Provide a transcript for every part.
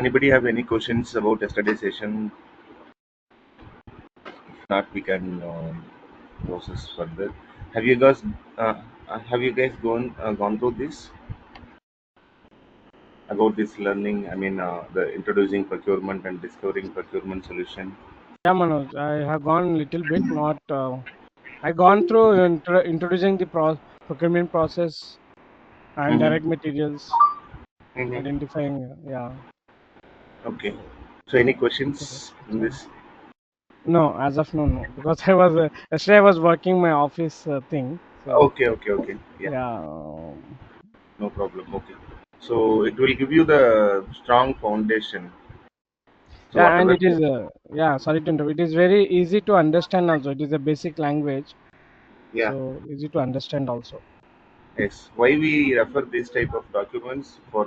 anybody have any questions about yesterday's session? If not, we can process further. Have you guys uh, gone through this about this learning? I mean, the introducing procurement and discovering procurement solution. Yeah, Manoj, I have gone little bit, not. I gone through introducing the procurement process and Mm-hmm. direct materials, Mm-hmm. identifying. Yeah. Okay. So, any Okay. questions in Yeah. this? No, as of now, no, because I was yesterday I was working my office thing. So Okay, okay, okay. Yeah, yeah, no problem. Okay. So, it will give you the strong foundation. So, yeah, and whatever. it is yeah. Sorry to interrupt. It is very easy to understand also. It is a basic language, Yeah. so easy to understand also. Yes. Why we refer this type of documents for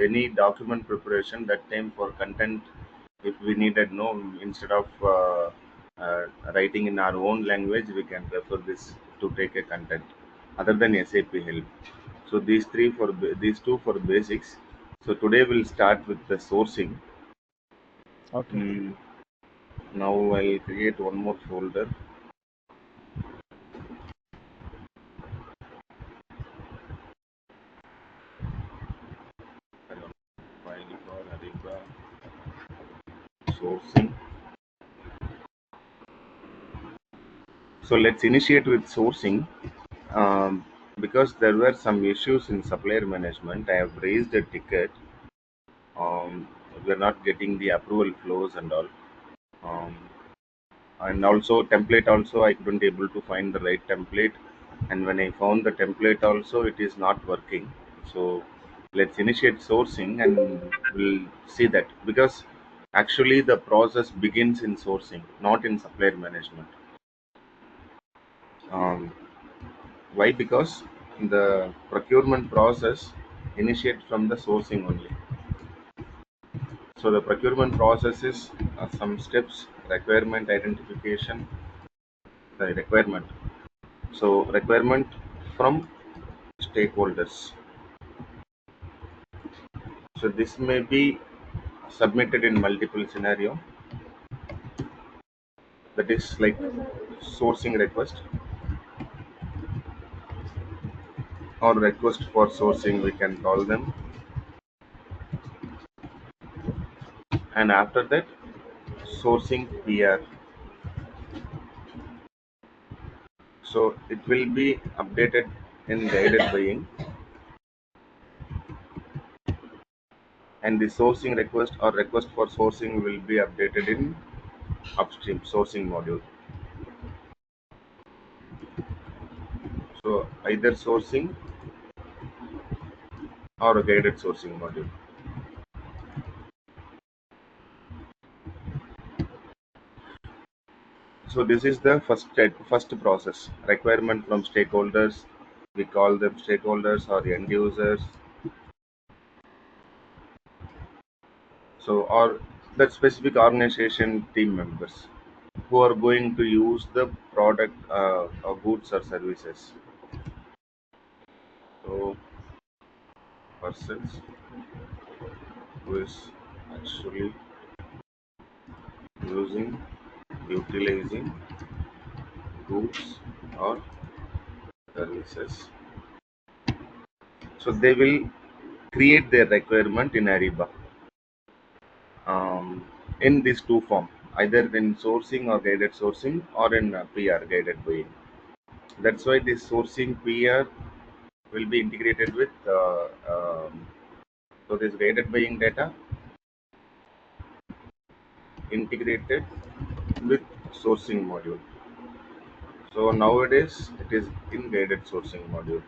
any document preparation? That time for content, if we needed no instead of writing in our own language, we can refer this to take a content other than SAP help. So these two for basics. So today we'll start with the sourcing. Okay. Mm, Now I'll create one more folder. I don't know, file for Ariba sourcing. So let's initiate with sourcing. Because there were some issues in supplier management, I have raised a ticket. We're not getting the approval flows and all. Um, and also template also I couldn't able to find the right template. And when I found the template also, it is not working. So let's initiate sourcing and we'll see that because actually the process begins in sourcing, not in supplier management. Um, Why? Because the procurement process initiates from the sourcing only. So the procurement process is some steps, requirement identification, the requirement. So requirement from stakeholders. So this may be submitted in multiple scenario. That is like sourcing request or request for sourcing, we can call them. And after that, sourcing PR. So it will be updated in guided buying, and the sourcing request or request for sourcing will be updated in upstream sourcing module. So either sourcing or a guided sourcing module. So this is the first process. Requirement from stakeholders. We call them stakeholders or end users. So or that specific organization team members who are going to use the product or goods or services. So persons who is actually using, utilizing goods or services. So they will create their requirement in Ariba in these two form, either in sourcing or guided sourcing or in PR guided buying. That's why this sourcing PR will be integrated with so this guided buying data integrated with sourcing module. So nowadays it is in guided sourcing module.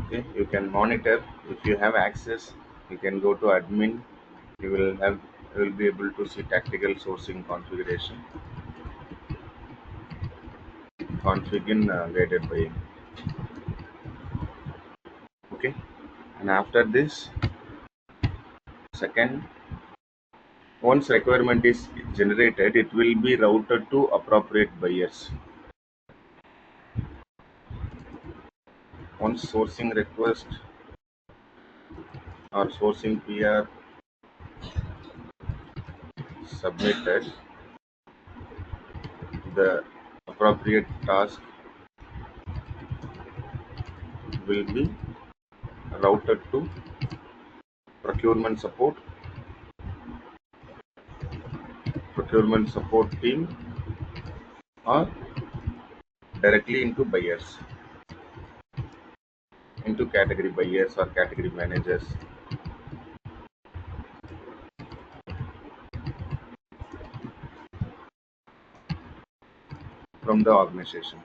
Okay, you can monitor if you have access. You can go to admin. You will be able to see tactical sourcing configuration config in guided buying. Okay, and after this, second, once requirement is generated, it will be routed to appropriate buyers. Once sourcing request or sourcing PR submitted, the appropriate task will be routed to procurement support team, or directly into category buyers or category managers from the organization.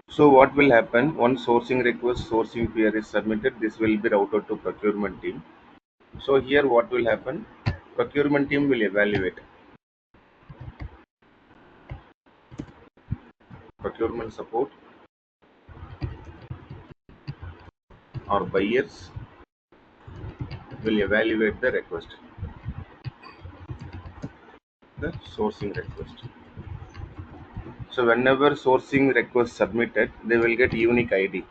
So what will happen once sourcing request sourcing PR is submitted? This will be routed to procurement team. So here what will happen? Procurement team will evaluate. Procurement support or buyers will evaluate the sourcing request. So whenever sourcing request submitted, they will get unique ID.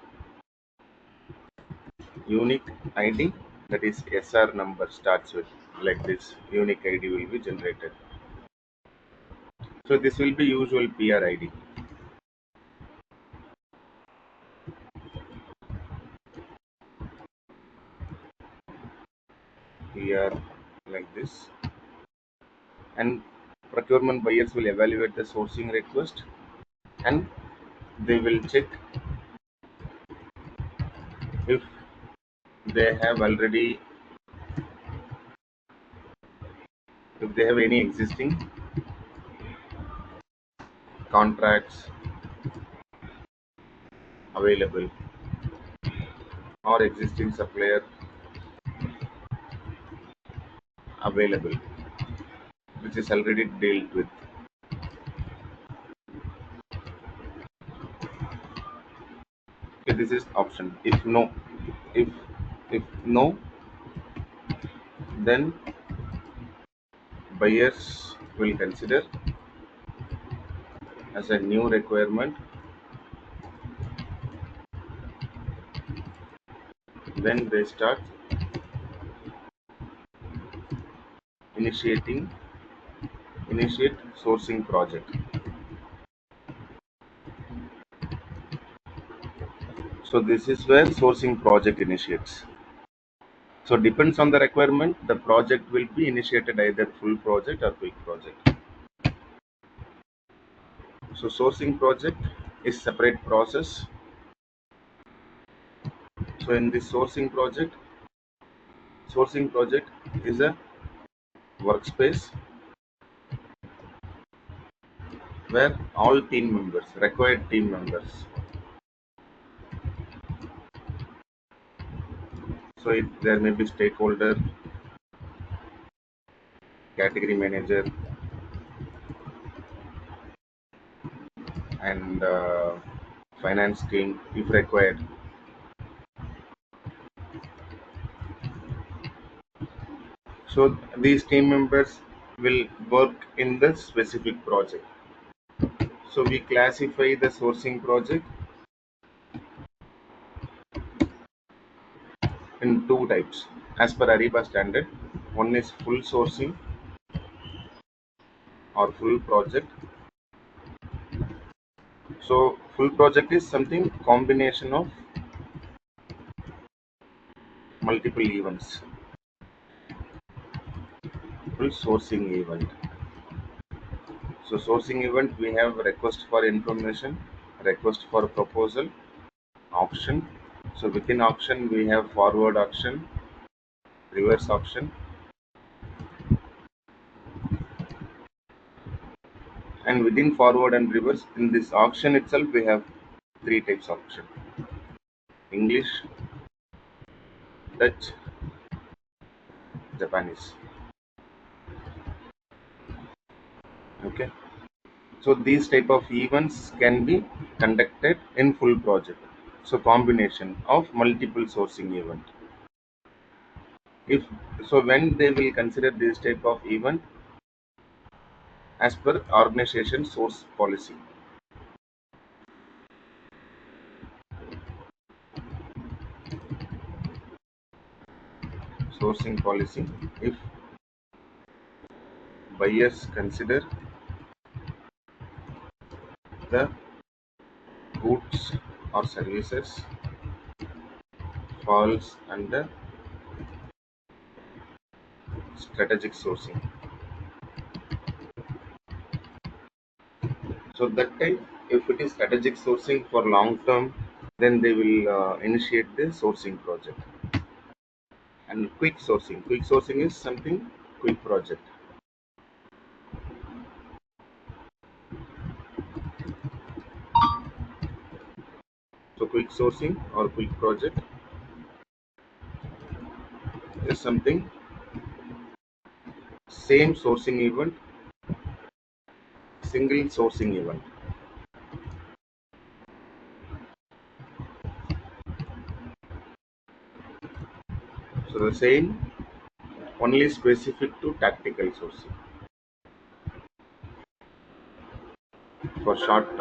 Unique ID, that is SR number starts with like this. Unique ID will be generated. So this will be usual PR ID. PR like this, and procurement buyers will evaluate the sourcing request, and they will check if they have already if they have any existing contracts available or existing supplier available which is already dealt with. Okay, this is option. If if no, then buyers will consider as a new requirement. Then they start initiating initiate sourcing project. So this is where sourcing project initiates. So depends on the requirement, the project will be initiated either full project or quick project. So sourcing project is separate process. So in this sourcing project is a workspace where all required team members. So there may be stakeholder, category manager, and finance team if required. So these team members will work in the specific project. So we classify the sourcing project in two types as per Ariba standard. One is full sourcing or full project. So full project is something combination of multiple events. Full sourcing event. So sourcing event, we have request for information, request for proposal, auction. So within auction we have forward auction, reverse auction, and within forward and reverse in this auction itself we have three types of auction: English, Dutch, Japanese. Okay. So these type of events can be conducted in full project. So combination of multiple sourcing event. If so, when they will consider this type of event as per organization source policy. sourcing policy. If buyers consider the goods or services falls under strategic sourcing. So that time, if it is strategic sourcing for long term, then they will initiate the sourcing project. And quick sourcing is something quick project. So quick sourcing or quick project is something same sourcing event, single sourcing event. So the same only specific to tactical sourcing for short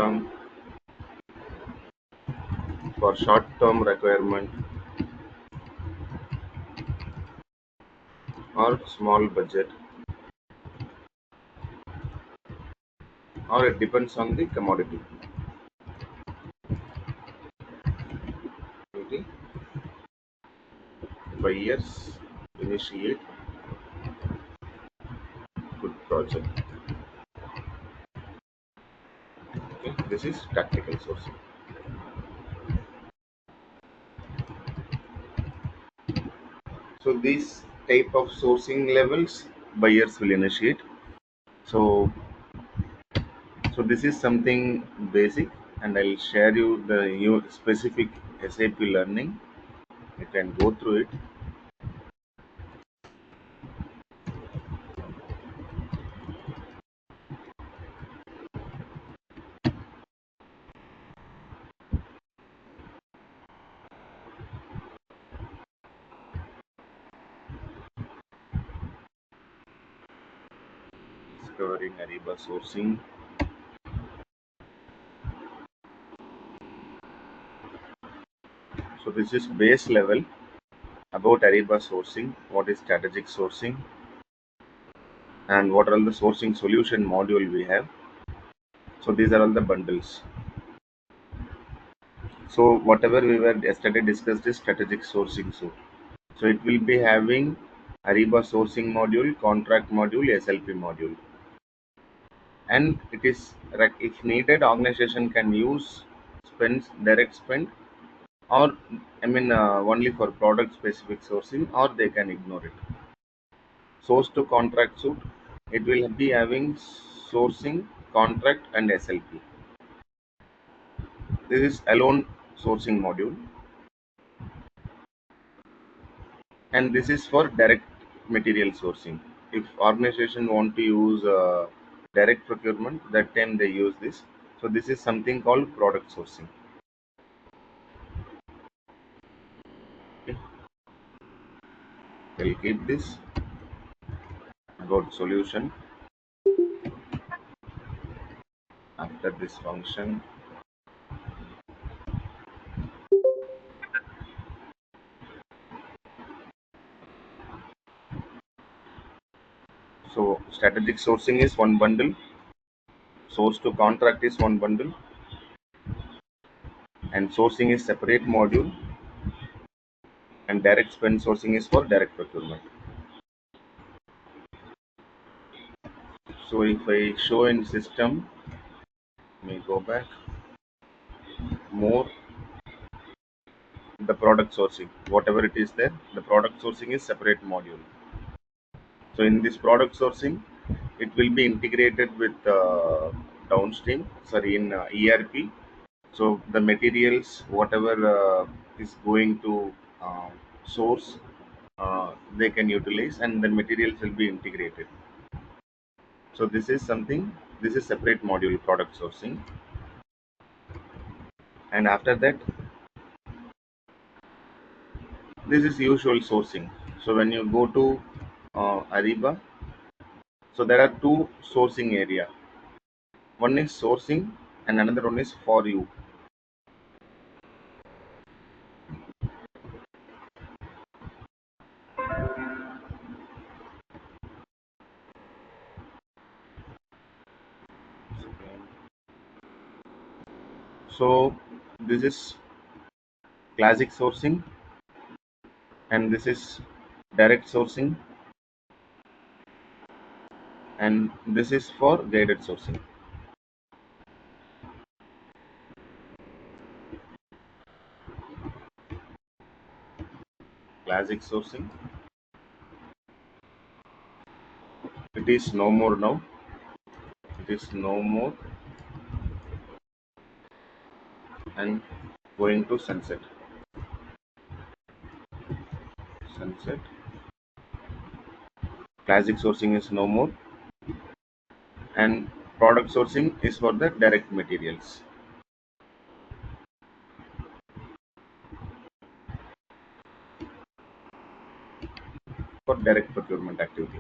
term requirement or small budget, or it depends on the commodity. Okay. Buyers initiate good project. Okay. This is tactical sourcing. So these type of sourcing levels buyers will initiate. So this is something basic, and I'll share you the new specific SAP learning. You can go through it. Discovering Ariba sourcing. So this is base level about Ariba sourcing. What is strategic sourcing, and what are all the sourcing solution module we have. So these are all the bundles. So whatever we were yesterday discussed is strategic sourcing suite. So it will be having Ariba sourcing module, contract module, SLP module, and it is if needed, organization can use spends direct spend, or only for product specific sourcing, or they can ignore it. Source to contract suite, it will be having sourcing, contract, and SLP. This is alone sourcing module, and this is for direct material sourcing. If organization want to use direct procurement, that time they use this. So this is something called product sourcing. Okay. We'll keep this about solution after this function. So strategic sourcing is one bundle, source to contract is one bundle, and sourcing is separate module, and direct spend sourcing is for direct procurement. So if I show in system, let me go back more, the product sourcing, whatever it is there, the product sourcing is separate module. So in this product sourcing, it will be integrated with downstream, sorry, in ERP. So the materials, whatever is going to source, they can utilize, and the materials will be integrated. So this is something, this is separate module, product sourcing. And after that, this is usual sourcing. So when you go to Ariba, so there are two sourcing area. One is sourcing, and another one is for you. So this is classic sourcing, and this is direct sourcing, and this is for guided sourcing. Classic sourcing, it is no more now. It is no more and going to sunset. Sunset. Classic sourcing is no more, and product sourcing is for the direct materials, for direct procurement activity.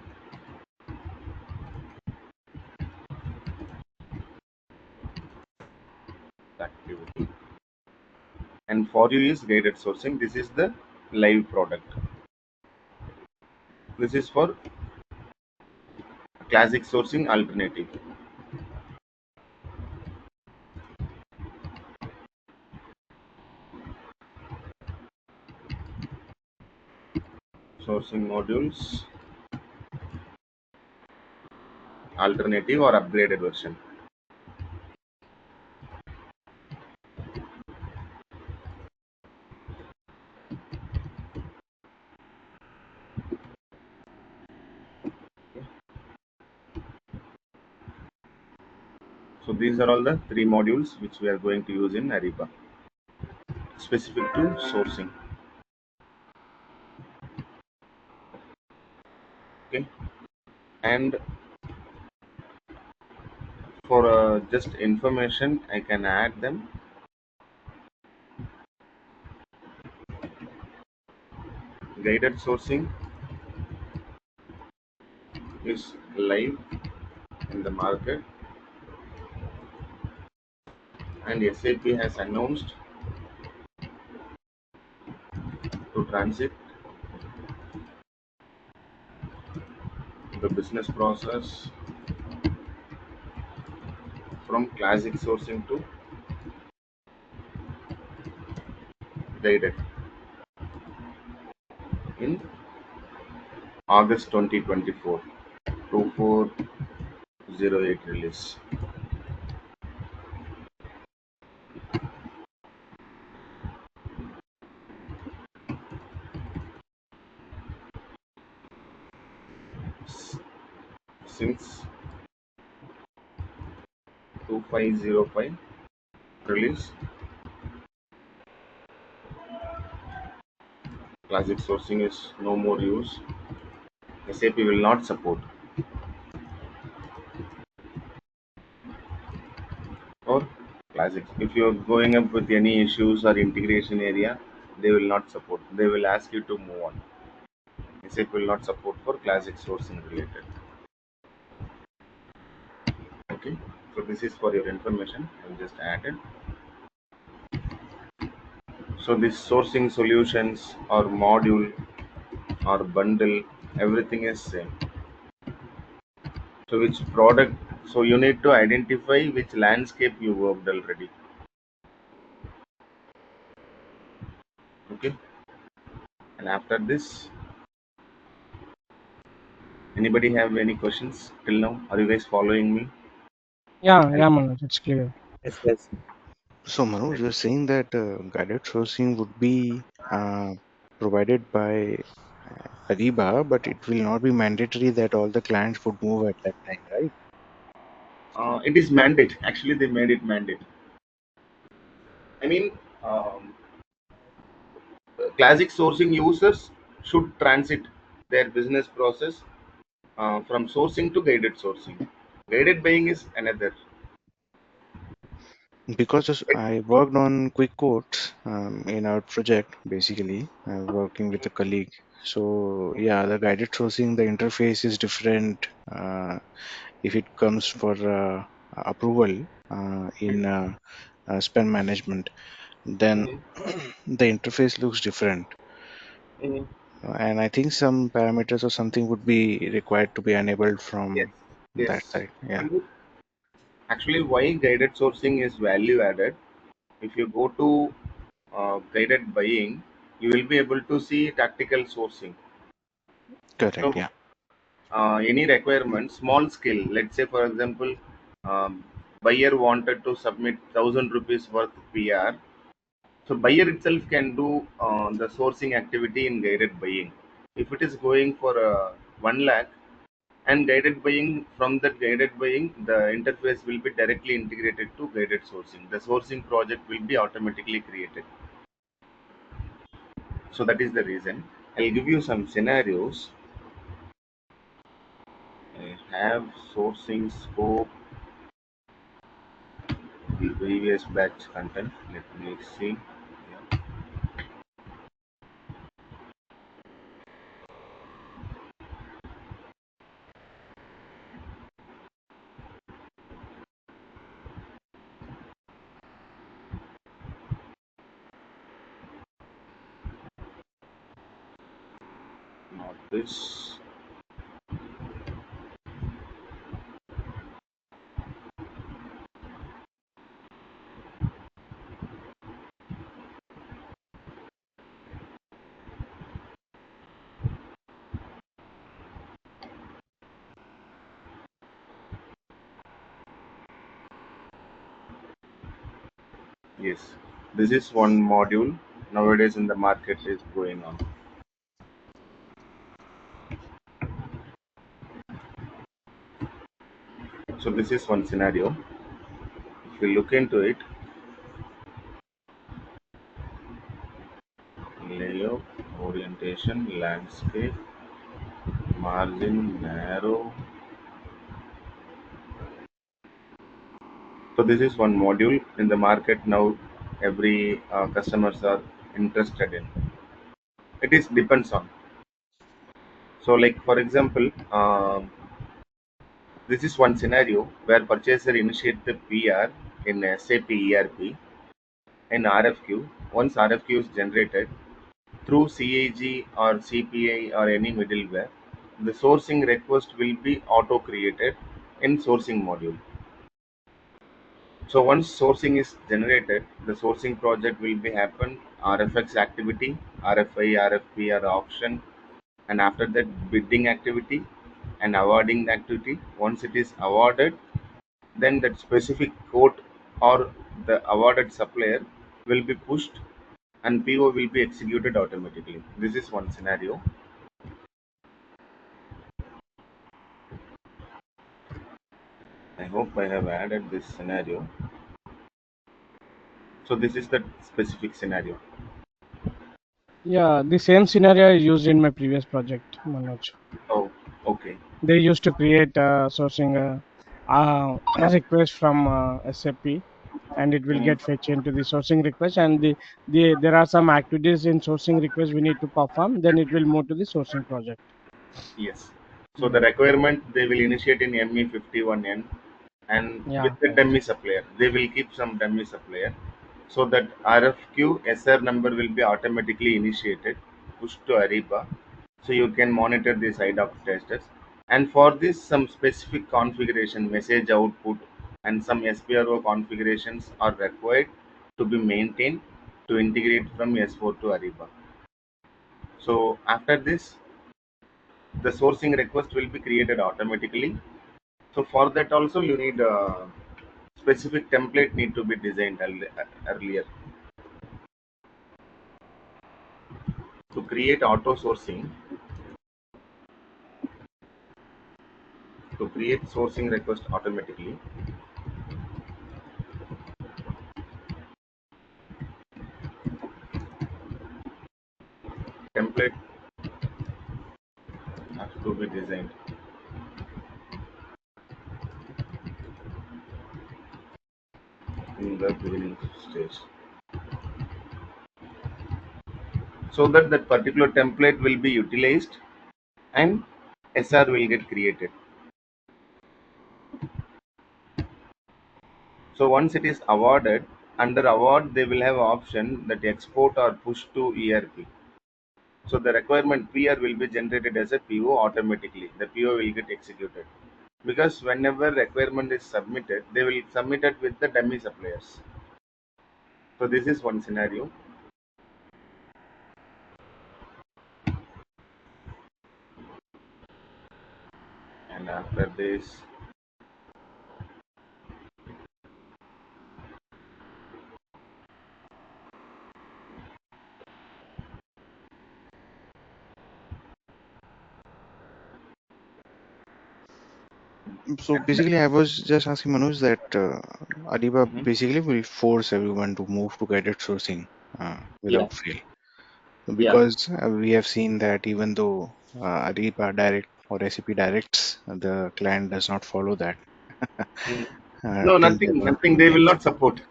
And for you is guided sourcing. This is the live product. This is for classic sourcing alternative. Sourcing modules, alternative or upgraded version. So these are all the three modules which we are going to use in Ariba, specific to sourcing. Okay, and for just information, I can add them. Guided sourcing is live in the market, and SAP has announced to transit the business process from classic sourcing to guided in August 2024, 2408 release. Since 2505 release, classic sourcing is no more use. SAP will not support, or classic. If you're going up with any issues or integration area, they will not support. They will ask you to move on. SAP will not support for classic sourcing related. Okay, so this is for your information. I'll just add it. So this sourcing solutions or module or bundle, everything is same. So which product? So you need to identify which landscape you worked already. Okay, and after this, anybody have any questions till now? Are you guys following me? Yeah, yeah, Manoj, it's clear. Yes, yes. So, Manoj, you're saying that guided sourcing would be provided by Ariba, but it will not be mandatory that all the clients would move at that time, right? It is mandate. Actually, they made it mandate. I mean, um, classic sourcing users should transit their business process from sourcing to guided sourcing. Guided buying is another. Because I worked on quick quotes in our project, basically, working with a colleague. So, yeah, the guided sourcing, the interface is different if it comes for approval in spend management. Then Mhm, the interface looks different. mhm. And I think some parameters or something would be required to be enabled Yes, from that yes. side. Yeah. And actually, why guided sourcing is value added? If you go to guided buying, you will be able to see tactical sourcing. Correct. So Yeah. any requirement, small scale, let's say for example, buyer wanted to submit 1,000 rupees worth PR. So buyer itself can do the sourcing activity in guided buying. If it is going for 1 lakh and guided buying, from that guided buying, the interface will be directly integrated to guided sourcing. The sourcing project will be automatically created. So that is the reason. I'll give you some scenarios. I have sourcing scope, the previous batch content. Let me see. Yeah. Not this. Yes. This is one module nowadays in the market is going on. So this is one scenario. If you look into it, layout, orientation, landscape, margin, narrow. So this is one module in the market now. Every customers are interested in. It is depends on. So like for example, this is one scenario where purchaser initiate the PR in SAP ERP in RFQ. Once RFQ is generated through CAG or CPI or any middleware, the sourcing request will be auto created in sourcing module. So once sourcing is generated, the sourcing project will be happen RFX activity, RFI, RFP or auction, and after that bidding activity and awarding the activity. Once it is awarded, then that specific quote or the awarded supplier will be pushed and PO will be executed automatically. This is one scenario. I hope I have added this scenario. So this is the specific scenario. Yeah, the same scenario I used in my previous project, Manoj. Oh, okay. They used to create sourcing a request from SAP, and it will Mm, get fetched into the sourcing request, and there are some activities in sourcing request we need to perform. Then it will move to the sourcing project. yes. So the Yeah, requirement they will initiate in ME51N, and with yeah, the correct. dummy supplier, they will keep some dummy supplier, so that RFQ SR number will be automatically initiated, pushed to Ariba, so you can monitor the side of testers. And for this, some specific configuration, message output, and some SPRO configurations are required to be maintained to integrate from S4 to Ariba. So after this, the sourcing request will be created automatically. So for that also you need a specific template need to be designed earlier to create auto sourcing. To create sourcing request automatically, template has to be designed in the beginning stage, so that that particular template will be utilized and SR will get created. So once it is awarded, under award they will have option that export or push to ERP. So the requirement PR will be generated as a PO automatically. The PO will get executed because whenever requirement is submitted, they will submit it with the dummy suppliers. So this is one scenario. And after this, So basically, I was just asking Manoj that Ariba Mhm. basically will force everyone to move to guided sourcing Yeah, without fail. yeah. Because we have seen that even though Ariba direct or SAP directs, the client does not follow that Mm. No, till they nothing, don't. nothing. They will not support.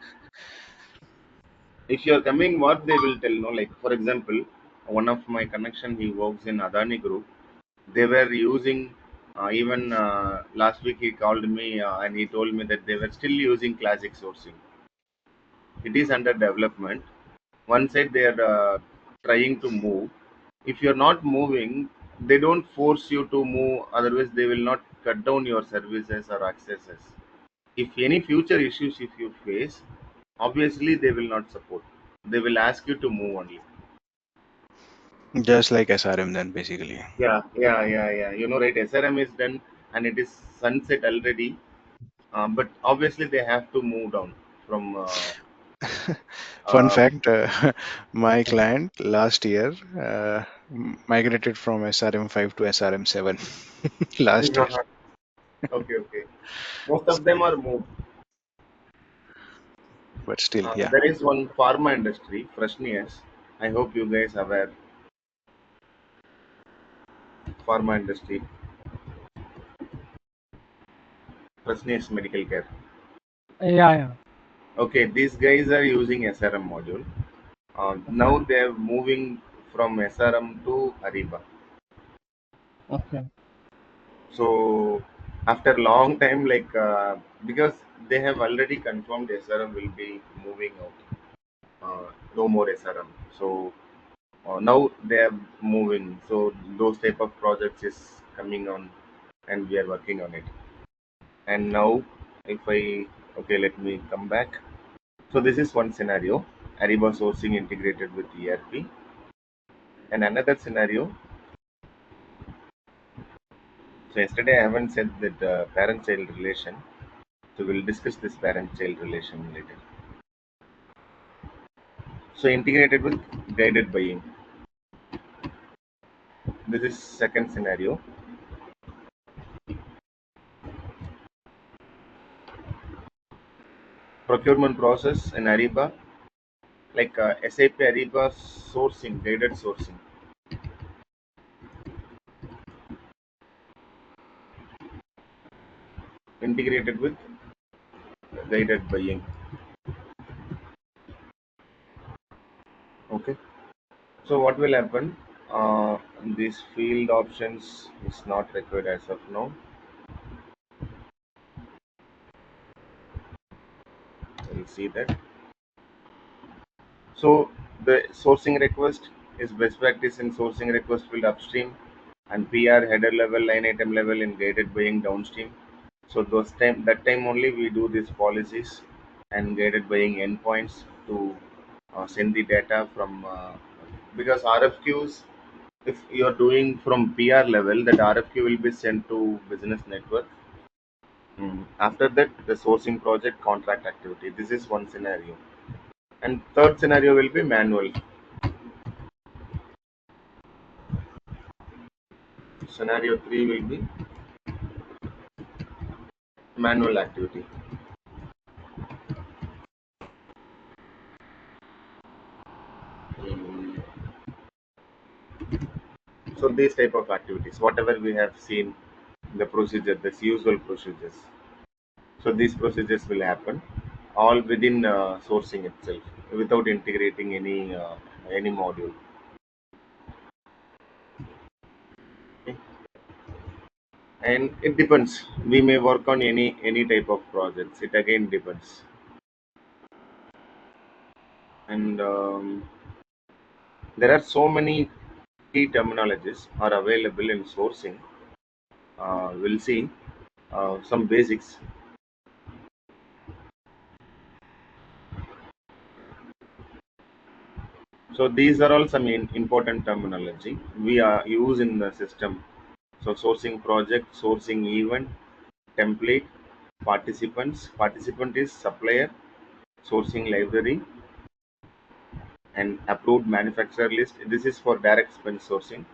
If you are coming, what they will tell, no, like for example, one of my connection, he works in Adani Group. They were using, even last week he called me and he told me that they were still using classic sourcing. It is under development. One side they are trying to move. If you are not moving, they don't force you to move. Otherwise, they will not cut down your services or accesses. If any future issues if you face, obviously they will not support. They will ask you to move only. Just like SRM, then basically. Yeah, yeah, yeah, yeah. You know, right? SRM is done and it is sunset already. But obviously they have to move down from. Fun Uh, fact, my client last year migrated from SRM5 to SRM7 last year. okay, okay. Most of them are moved. But still, yeah. There is one pharma industry, Freshness. I hope you guys are aware. Pharma industry, Freshness Medical Care. Yeah, yeah. Okay, these guys are using SRM module. Okay, Now they are moving from SRM to Ariba. okay. So after long time, like because they have already confirmed SRM will be moving out. No more SRM. So now they are moving. So those type of projects is coming on, and we are working on it. And now, if I okay, let me come back. So this is one scenario: Ariba sourcing integrated with ERP, and another scenario. So yesterday I haven't said that parent-child relation. So we'll discuss this parent-child relation later. So integrated with guided buying. This is second scenario. Procurement process in Ariba, like SAP Ariba sourcing, guided sourcing, integrated with guided buying. Okay. So what will happen? This field options is not required as of now. We'll see that. So the sourcing request is best practice in sourcing request field upstream and PR header level, line item level in guided buying downstream. So those time that time only we do these policies and guided buying endpoints to send the data from because RFQs, if you are doing from PR level, that RFQ will be sent to business network. After that, the sourcing project contract activity. This is one scenario. And third scenario will be manual. Scenario 3 will be manual activity. Mm, So these type of activities, whatever we have seen, the procedure, the usual procedures. So these procedures will happen all within sourcing itself without integrating any module. Okay. And it depends. We may work on any type of projects. It again depends. And there are so many key terminologies are available in sourcing. We'll see some basics. So these are all some important terminology we are use in the system. So sourcing project, sourcing event, template, participants. Participant is supplier, sourcing library, and approved manufacturer list. This is for direct spend sourcing.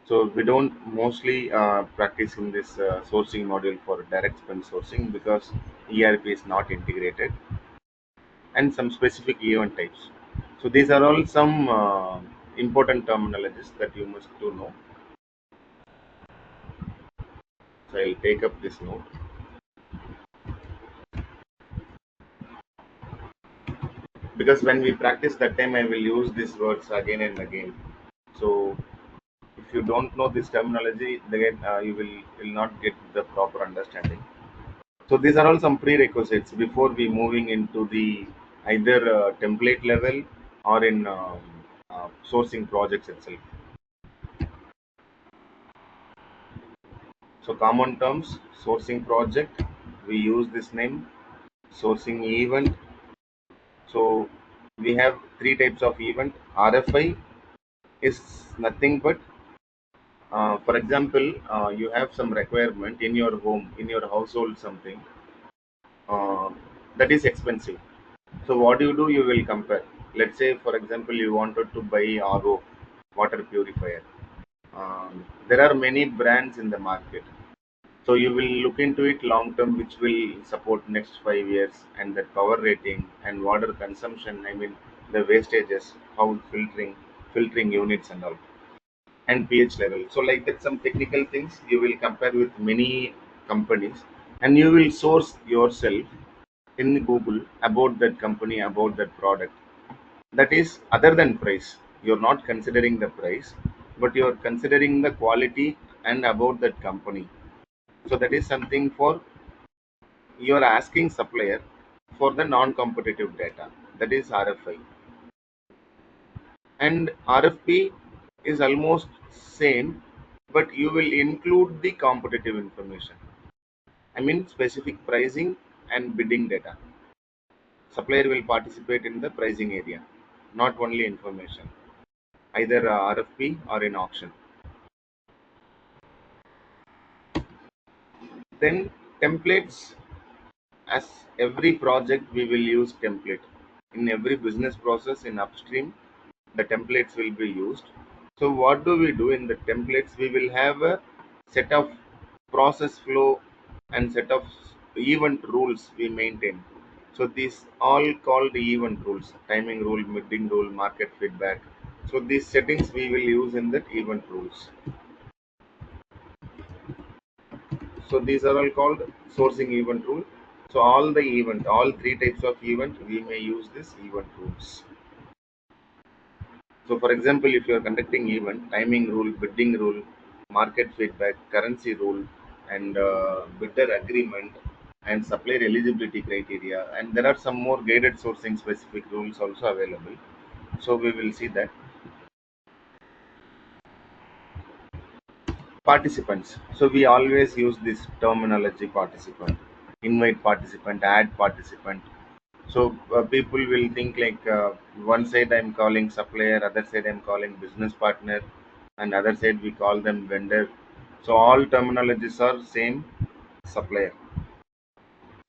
So we don't mostly practice in this sourcing module for direct spend sourcing because ERP is not integrated, and some specific event types. So these are all some important terminologies that you must to know. So I'll take up this note because when we practice that time, I will use these words again and again. So if you don't know this terminology, then you will not get the proper understanding. So these are all some prerequisites before we moving into the either template level or in sourcing projects itself. So common terms, sourcing project, we use this name, sourcing event. So we have three types of event. RFI is nothing but, for example, you have some requirement in your home, in your household, something uh, that is expensive. So what do? You will compare. Let's say, for example, you wanted to buy RO, water purifier. There are many brands in the market. So you will look into it long term, which will support next 5 years, and the power rating and water consumption. I mean the wastages, how filtering units and all, and pH level. So like that, some technical things you will compare with many companies, and you will source yourself in Google about that company, about that product. That is other than price. You're not considering the price, but you're considering the quality and about that company. So that is something for you're asking supplier for the non-competitive data. That is RFI. And RFP is almost same, but you will include the competitive information. I mean specific pricing and bidding data. Supplier will participate in the pricing area, not only information, either RFP or in auction. Then templates, as every project we will use template. In every business process in upstream, the templates will be used. So what do we do in the templates? We will have a set of process flow and set of event rules we maintain. So these all called event rules, timing rule, bidding rule, market feedback. So these settings we will use in that event rules. So these are all called sourcing event rule. So all three types of event, we may use this event rules. So for example, if you are conducting event, timing rule, bidding rule, market feedback, currency rule, and bidder agreement, and supplier eligibility criteria, and there are some more guided sourcing specific rules also available. So we will see that. Participants. So we always use this terminology: participant, invite participant, add participant. So people will think like one side I'm calling supplier, other side I'm calling business partner, and other side we call them vendor. So all terminologies are same, supplier.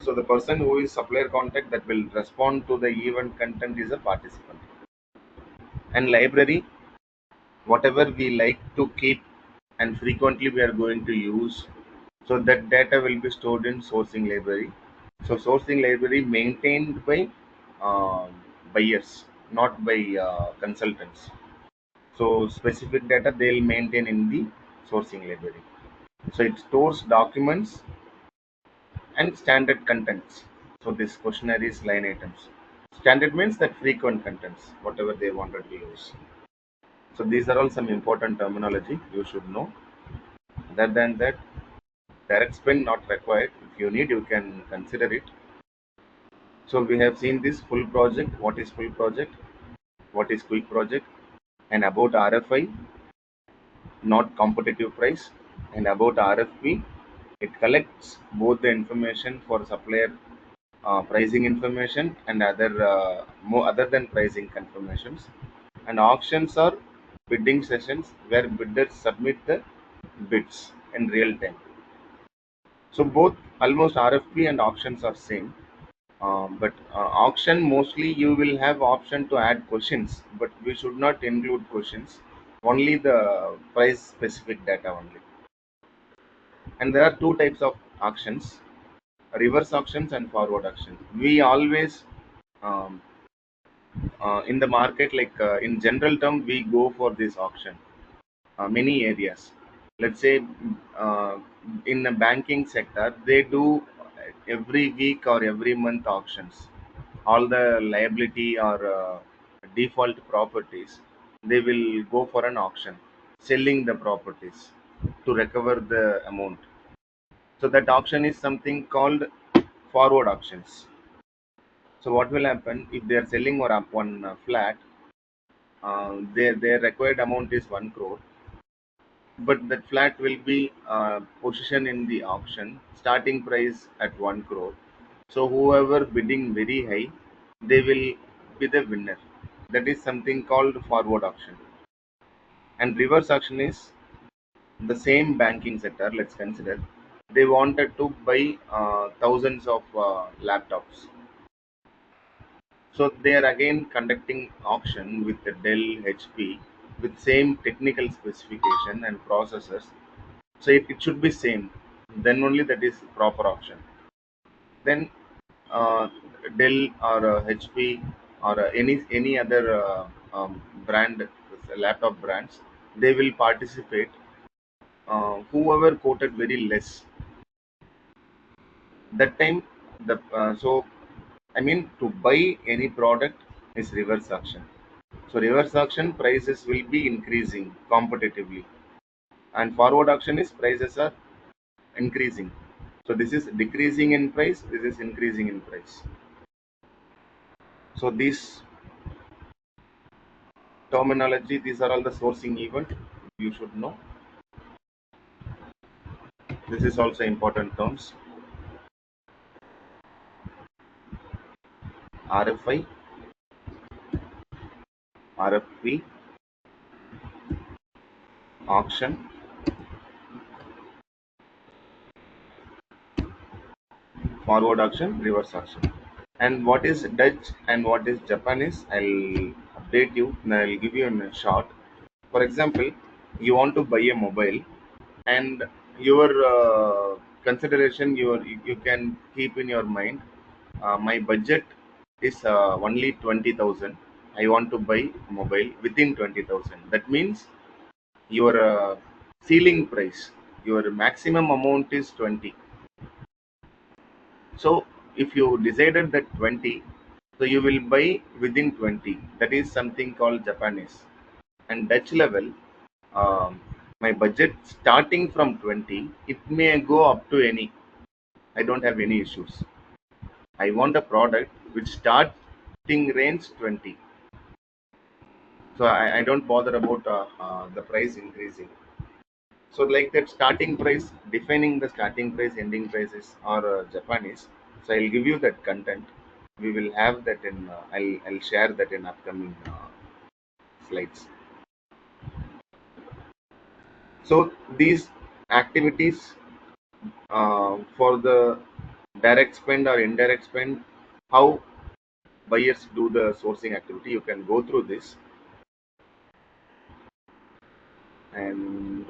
So the person who is supplier contact that will respond to the event content is a participant. And library, whatever we like to keep and frequently we are going to use, so that data will be stored in sourcing library. So sourcing library maintained by um, buyers, not by consultants. So specific data they'll maintain in the sourcing library. So it stores documents and standard contents. So this questionnaire is line items. Standard means that frequent contents, whatever they wanted to use. So these are all some important terminology you should know. Other than that, direct spend not required. If you need, you can consider it. So we have seen this full project. What is full project? What is quick project? And about RFI, not competitive price. And about RFP, it collects both the information for supplier pricing information and other more other than pricing confirmations. And auctions are bidding sessions where bidders submit the bids in real time. So both almost RFP and auctions are same. But auction mostly you will have option to add questions, but we should not include questions. Only the price specific data only. And there are two types of auctions: reverse auctions and forward auction. We always um, in the market, like in general term, we go for this auction. Many areas. Let's say uh, in the banking sector, they do every week or every month auctions. All the liability or default properties, they will go for an auction, selling the properties to recover the amount. So that auction is something called forward auctions. So what will happen if they are selling or up one flat? Their required amount is 1 crore, but that flat will be positioned in the auction starting price at 1 crore. So whoever bidding very high, they will be the winner. That is something called forward auction. And reverse auction is the same banking sector. Let's consider they wanted to buy thousands of laptops. So they are again conducting auction with the Dell, HP, with same technical specification and processors. So it should be same. Then only that is proper auction. Then uh, Dell or HP or any other brand, laptop brands, they will participate. Whoever quoted very less, that time the so I mean to buy any product is reverse auction. So reverse auction prices will be increasing competitively, and forward auction is prices are increasing. So this is decreasing in price, this is increasing in price. So this terminology, these are all the sourcing event you should know. This is also important terms: RFI, RFP, auction, forward auction, reverse auction. And what is Dutch and what is Japanese, I'll update you and I'll give you in a short. For example, you want to buy a mobile, and your consideration, you can keep in your mind, my budget is only 20,000. I want to buy mobile within 20,000. That means your ceiling price, your maximum amount is 20. So if you decided that 20, so you will buy within 20. That is something called Japanese. And Dutch level, um, my budget starting from 20, it may go up to any. I don't have any issues. I want a product which starting range 20. So I don't bother about the price increasing. So like that starting price, defining the starting price, ending prices are Japanese. So I'll give you that content. We will have that in. I'll share that in upcoming slides. So these activities for the direct spend or indirect spend, how buyers do the sourcing activity. You can go through this, and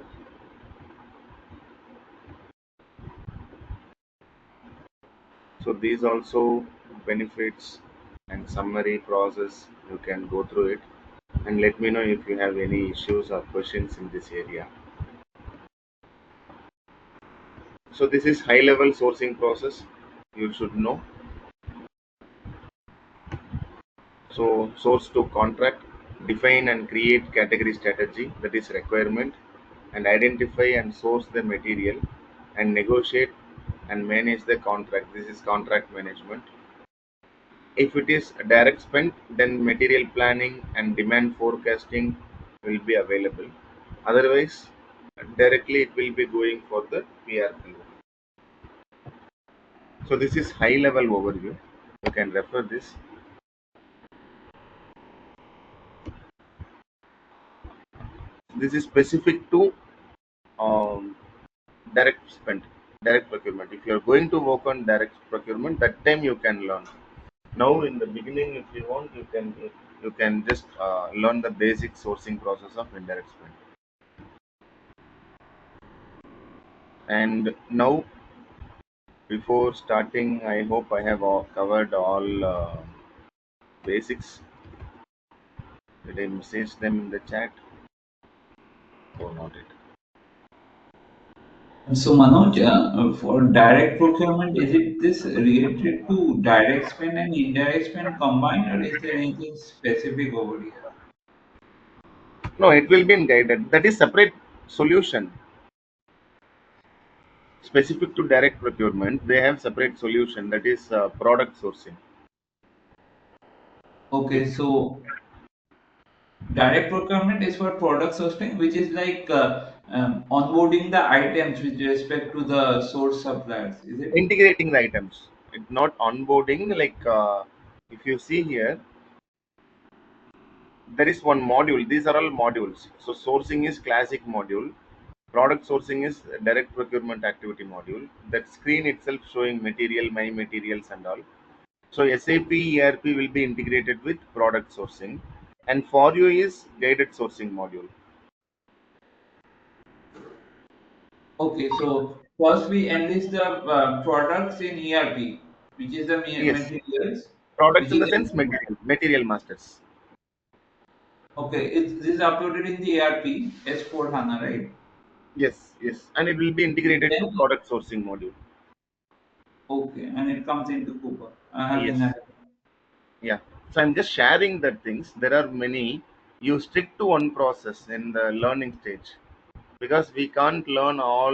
so these also benefits and summary process. You can go through it and let me know if you have any issues or questions in this area. So this is high level sourcing process you should know. So source to contract, define and create category strategy, that is requirement, and identify and source the material, and negotiate and manage the contract. This is contract management. If it is direct spend, then material planning and demand forecasting will be available. Otherwise, directly it will be going for the PRPO. So this is high level overview. You can refer this. This is specific to um, direct spend, direct procurement. If you are going to work on direct procurement, that time you can learn. Now, in the beginning, if you want, you can just learn the basic sourcing process of indirect spend. And now, before starting, I hope I have covered all basics. Did I message them in the chat or not? It. So Manoj, for direct procurement, is it this related to direct spend and indirect spend combined, or is there anything specific over here? No, it will be in guided. That is separate solution specific to direct procurement. They have separate solution, that is product sourcing. Okay, so direct procurement is for product sourcing, which is like onboarding the items with respect to the source suppliers, is it? Integrating the items, it's not onboarding. Like if you see here, there is one module. These are all modules. So sourcing is classic module, product sourcing is direct procurement activity module. That screen itself showing material, my materials and all. So SAP ERP will be integrated with product sourcing, and for you is guided sourcing module. Okay, so first we enlist the products in ERP, which is the Yes, materials, products which in is the sense material masters. okay. This is uploaded in the ERP S4 HANA, right? Yes, yes, and it will be And integrated to then product sourcing module. okay, and it comes into Coupa. Yes, yeah. So I'm just sharing that things. There are many. You stick to one process in the learning stage, because we can't learn all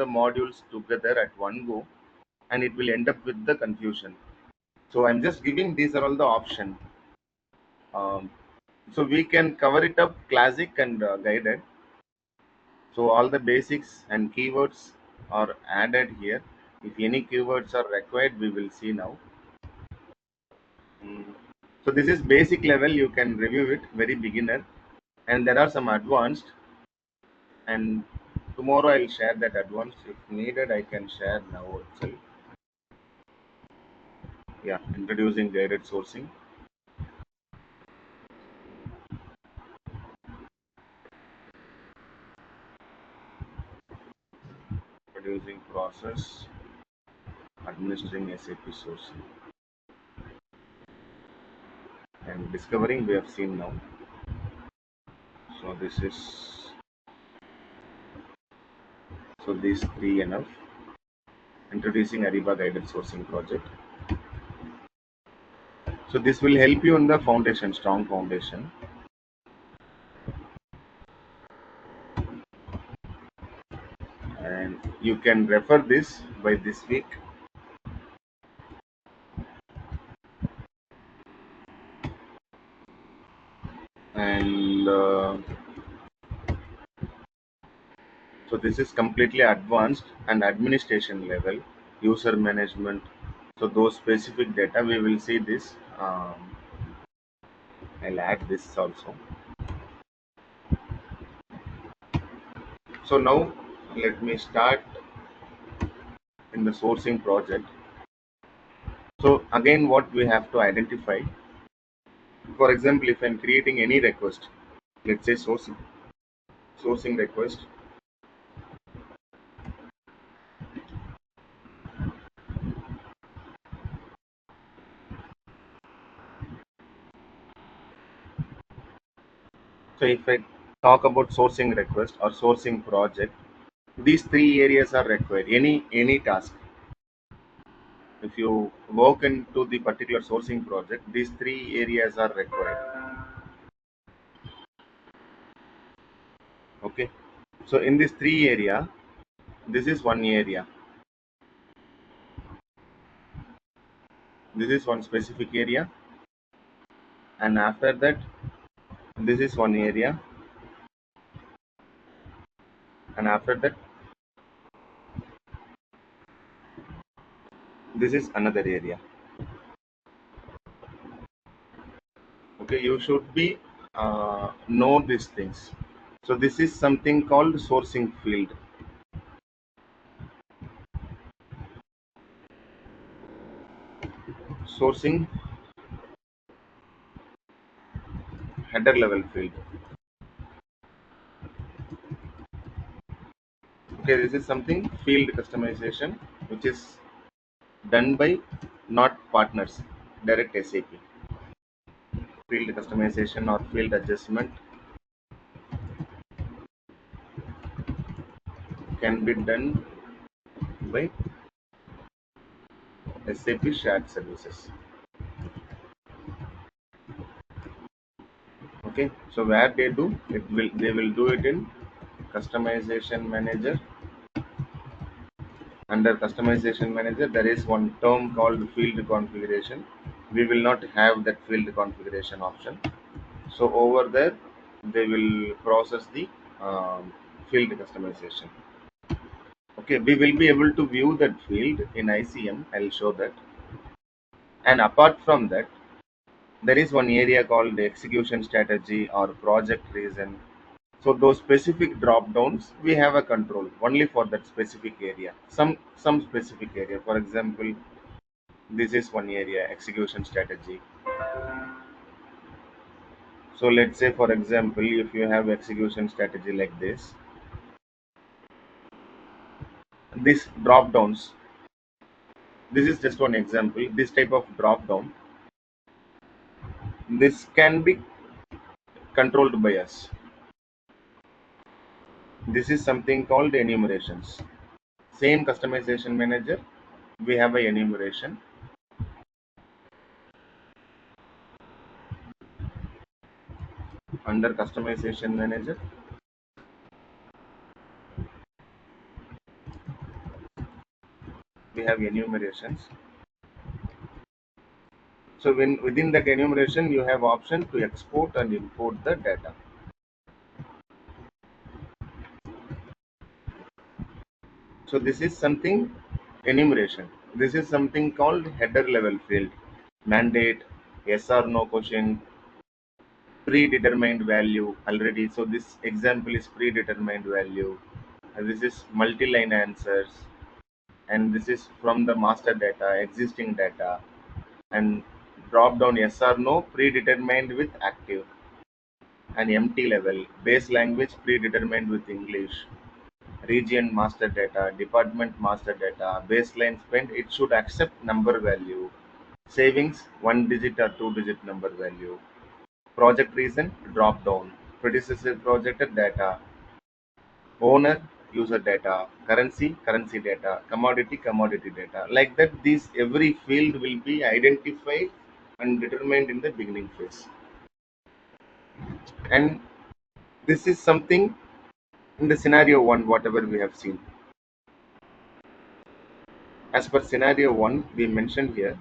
the modules together at one go, and it will end up with the confusion. So I'm just giving these are all the option. Um, so we can cover it up classic and guided. So all the basics and keywords are added here. If any keywords are required, we will see now. Mm. So this is basic level. You can review it, very beginner, and there are some advanced. And tomorrow I'll share that advanced. If needed, I can share now itself. Yeah, introducing guided sourcing, introducing process, administering SAP sourcing, and discovering. We have seen now. So this is so these three enough. Introducing Ariba guided sourcing project. So this will help you in the foundation, strong foundation, and you can refer this by this week. And so this is completely advanced and administration level, user management. So those specific data we will see this. I'll add this also. So now let me start in the sourcing project. So again, what we have to identify. For example, if I'm creating any request, let's say sourcing request. So if I talk about sourcing request or sourcing project, these three areas are required. Any task. If you work into the particular sourcing project, these three areas are required. Okay. So in this three area, this is one area. This is one specific area, and after that, this is one area, and after that, this is another area. Okay, you should be know these things. So this is something called sourcing field. Sourcing header level field. Okay, this is something field customization which is done by not partners, direct SAP. Field customization or field adjustment can be done by SAP shared services. Okay, so where they will do it in customization manager. Under customization manager, there is one term called field configuration. We will not have that field configuration option. So over there, they will process the field customization. Okay, we will be able to view that field in ICM. I'll show that. And apart from that, there is one area called the execution strategy or project reason. So those specific drop downs, we have a control only for that specific area. Some specific area. For example, this is one area, execution strategy. So let's say, for example, if you have execution strategy like this drop downs. This is just one example. This type of drop down, this can be controlled by us. This is something called enumerations. Same customization manager, we have a enumeration. Under customization manager, we have enumerations. So when within that enumeration, you have option to export and import the data. So this is something enumeration. This is something called header level field. Mandate, yes or no question, predetermined value already. So this example is predetermined value. This is multi-line answers, and this is from the master data, existing data, and drop down yes or no predetermined with active, and empty level base language predetermined with English, region master data, department master data, baseline spend. It should accept number value, savings 1 digit or 2 digit number value, project reason drop down, predecessor project data, owner user data, currency data, commodity data. Like that, these every field will be identified and determined in the beginning phase. And this is something in the scenario one, whatever we have seen. As per scenario one, we mentioned here,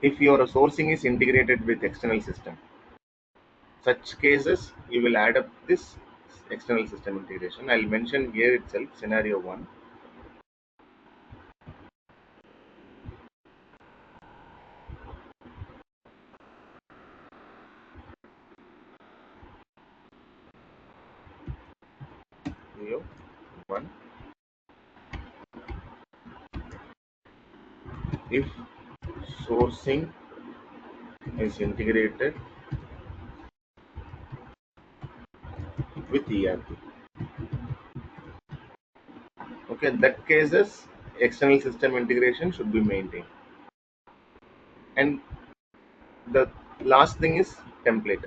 if your sourcing is integrated with external system, such cases you will add up this external system integration. I'll mention here itself, scenario one. Scenario one. If sourcing is integrated with ERP. Okay, in that cases, external system integration should be maintained. And the last thing is template.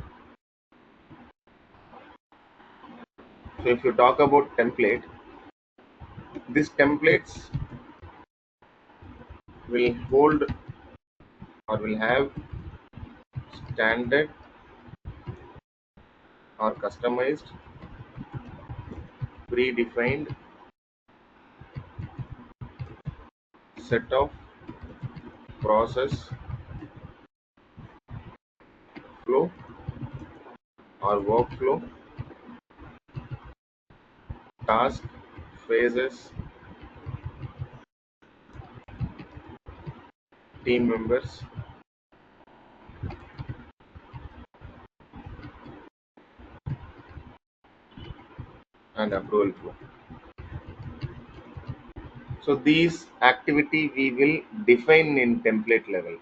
So if you talk about template, these templates will hold or will have standard or customized, predefined set of process flow or workflow, task, phases, team members, and approval flow. So these activity we will define in template level.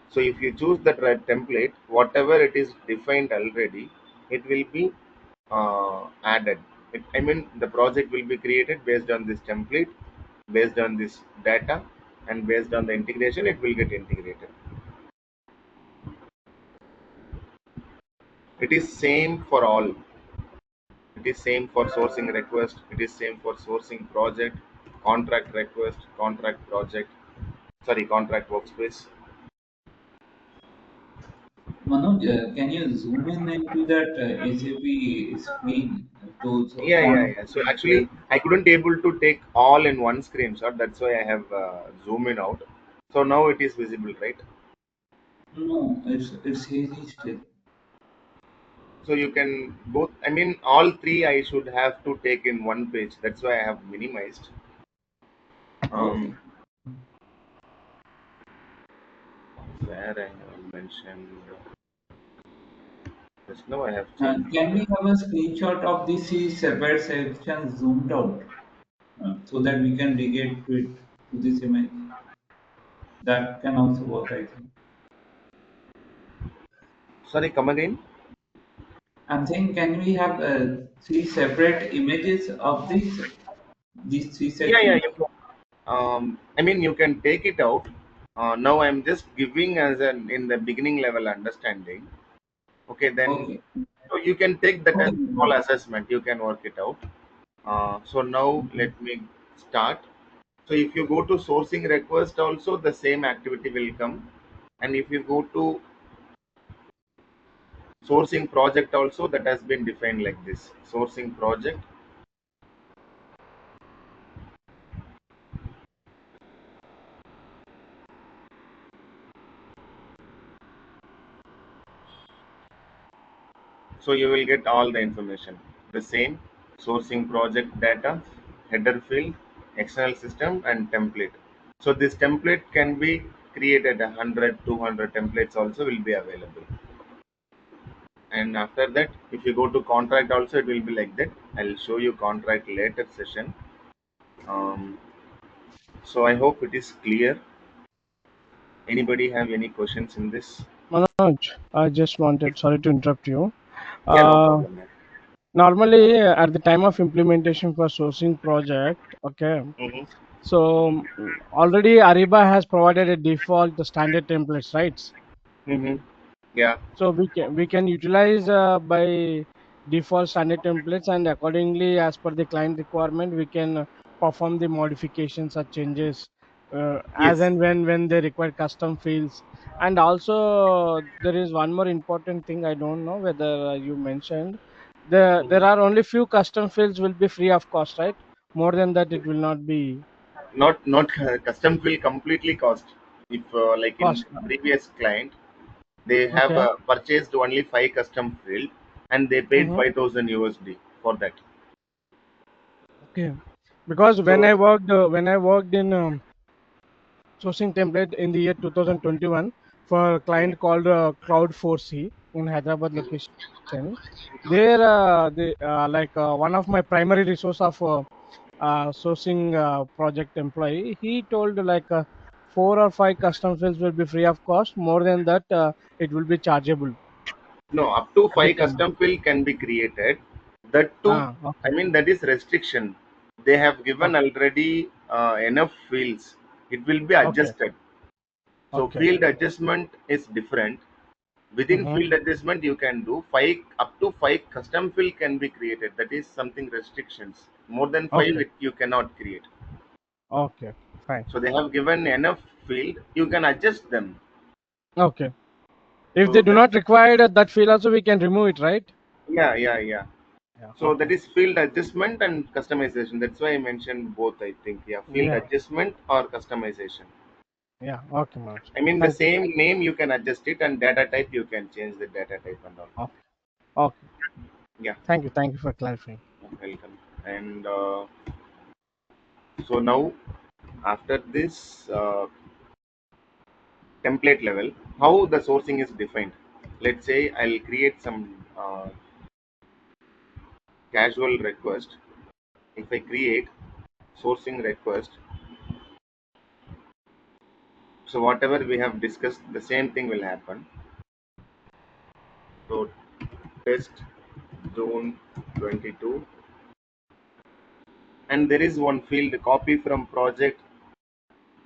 So if you choose that right template, whatever it is defined already, it will be added. I mean, the project will be created based on this template, based on this data, and based on the integration, it will get integrated. It is same for all. It is same for sourcing request. It is same for sourcing project, contract request, contract project. Sorry, contract workspace. Manoj, can you zoom in into that SAP screen to Yeah. So actually, I couldn't able to take all in one screenshot. That's why I have zoom in out. So now it is visible, right? No, it's hazy still. So you can both. I mean, all three I should have to take in one page. That's why I have minimized. Okay. Um, where I have mentioned just now I have changed. Can we have a screenshot of this separate section zoomed out so that we can relate to it to this image? That can also work, I think. Sorry, come again. I'm saying, can we have three separate images of these three Yeah. sections? You can. I mean, you can take it out. Now I'm just giving as an in the beginning level understanding. Okay, then Okay. so you can take that as Okay. small assessment. You can work it out. So now let me start. So if you go to sourcing request, also the same activity will come, and if you go to sourcing project, also that has been defined like this. Sourcing project. So you will get all the information. The same sourcing project data, header field, external system, and template. So this template can be created 100, 200 templates also will be available. And after that, if you go to contract also, it will be like that. I'll show you contract later session. Um, so I hope it is clear. Anybody have any questions in this? Manoj, I just wanted, sorry to interrupt you. Yeah, no Uh, problem. Yeah. Normally, at the time of implementation for sourcing project, okay, Mm-hmm. so already Ariba has provided a default standard templates, right? Mm-hmm. Yeah. So we can utilize by default standard templates, and accordingly, as per the client requirement, we can perform the modifications or changes as Yes. and when they require custom fields. And also, there is one more important thing. I don't know whether you mentioned there Mhm. are only few custom fields will be free of cost, right? More than that, it will not be Not custom field completely cost. If like in cost. previous client, they have Okay. purchased only 5 custom field and they paid Mm-hmm. 5,000 USD for that. Okay. Because So when I worked in sourcing template in the year 2021 for a client called Cloud4C in Hyderabad location. There, one of my primary resource of sourcing project employee, he told like 4 or 5 custom fields will be free of cost. More than that, it will be chargeable no, up to at the five time. custom field can be created. That too, I Okay, mean that is restriction. They have given okay, already enough fields. It will be okay, adjusted. So okay. field adjustment is different. Within Mm-hmm. field adjustment, you can do five up to 5 custom field can be created. That is something restrictions. More than five, Okay, you cannot create. okay, fine. So they have given enough field. You can adjust them. Okay. If So they do that not require that field also, we can remove it, right? yeah. Yeah. So that Okay. is field adjustment and customization. That's why I mentioned both. I think yeah, field Yeah. adjustment or customization. Yeah. Okay, Manoj. I mean the Thank you. same name you can adjust it and data type you can change the data type and all. Okay. Okay. Yeah, Thank you. Thank you for clarifying. welcome. And so now after this template level, how the sourcing is defined. Let's say I'll create some casual request, if I create sourcing request, so whatever we have discussed, the same thing will happen. So test June 22, and there is one field copy from project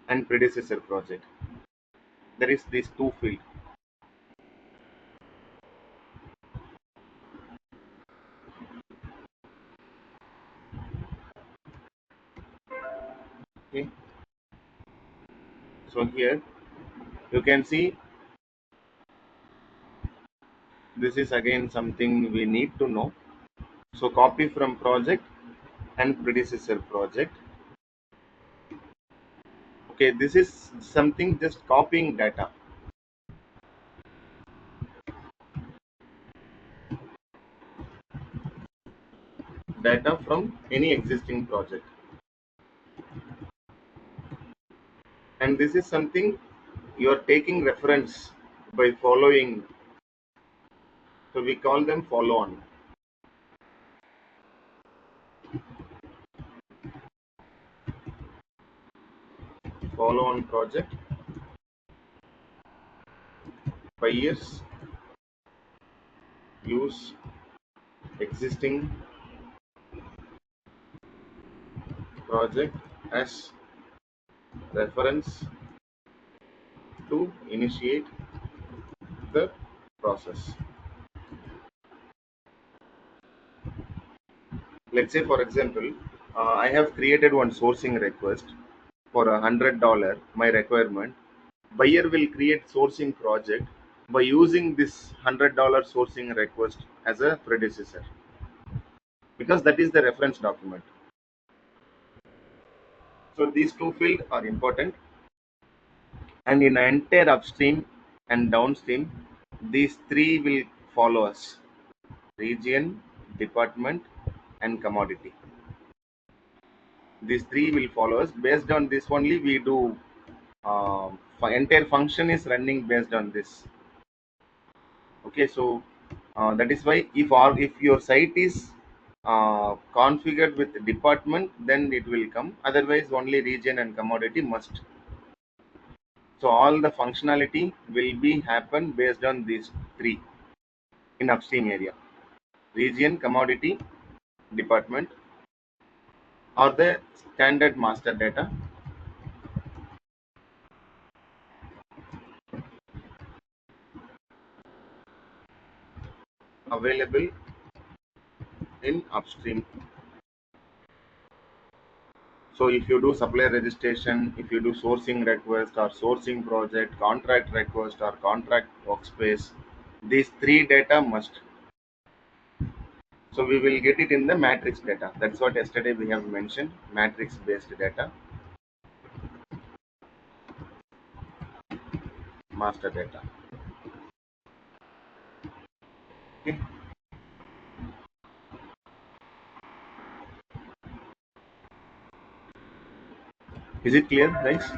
and predecessor project. There is these two field. Okay. So here you can see this is again something we need to know. So copy from project and predecessor project. Okay, this is something just copying data from any existing project, and this is something you are taking reference by following. So we call them follow on project. Buyers use existing project as reference to initiate the process. Let's say, for example, I have created one sourcing request for $100, my requirement. Buyer will create sourcing project by using this $100 sourcing request as a predecessor, because that is the reference document. So these two fields are important, and in entire upstream and downstream, these three will follow us: region, department, and commodity. These three will follow us. Based on this only we do, entire function is running based on this. Okay, so that is why if your site is configured with department, then it will come. Otherwise only region and commodity must. So all the functionality will be happen based on these three in upstream area: region, commodity, department, or the standard master data available in upstream. So if you do supplier registration, if you do sourcing request or sourcing project, contract request or contract workspace, these three data must. So we will get it in the matrix data. That's what yesterday we have mentioned, matrix based data, master data. Okay. Is it clear, guys?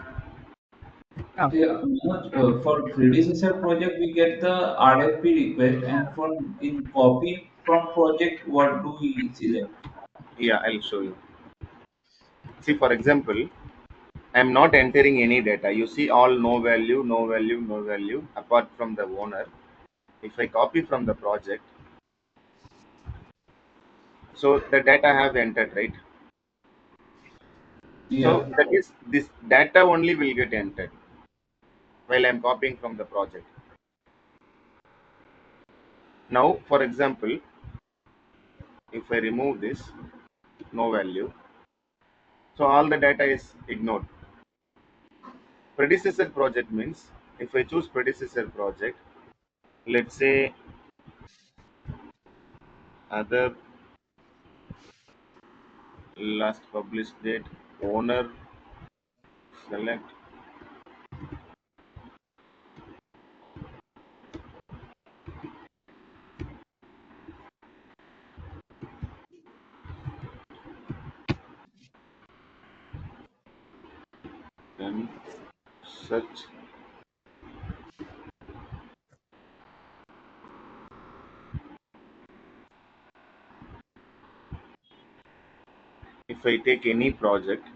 Yeah. Yeah, Manoj, for predecessor project, we get the RFP request, and from in copy from project, what do we select? Yeah, I'll show you. See, for example, I'm not entering any data. You see all no value, no value, no value apart from the owner. If I copy from the project, so the data I have entered, right? So Yeah, that is, this data only will get entered while I'm copying from the project. Now, for example, if I remove this, no value, so all the data is ignored. Predecessor project means if I choose predecessor project, let's say other, last published date, owner, select, then search. if I take any project,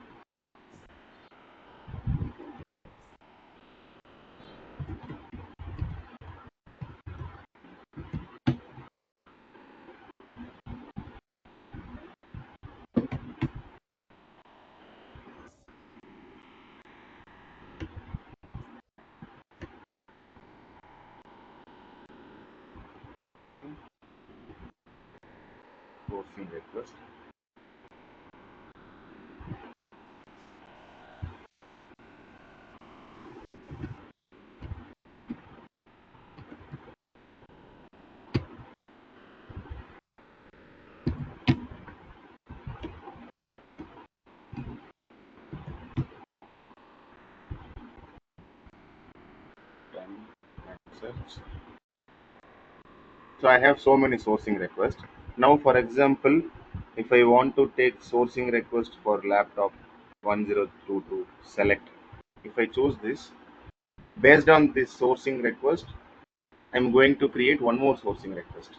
sourcing request. Done. Search. So I have so many sourcing requests. Now, for example, if I want to take sourcing request for laptop 1022 select, if I choose this, based on this sourcing request, I'm going to create one more sourcing request.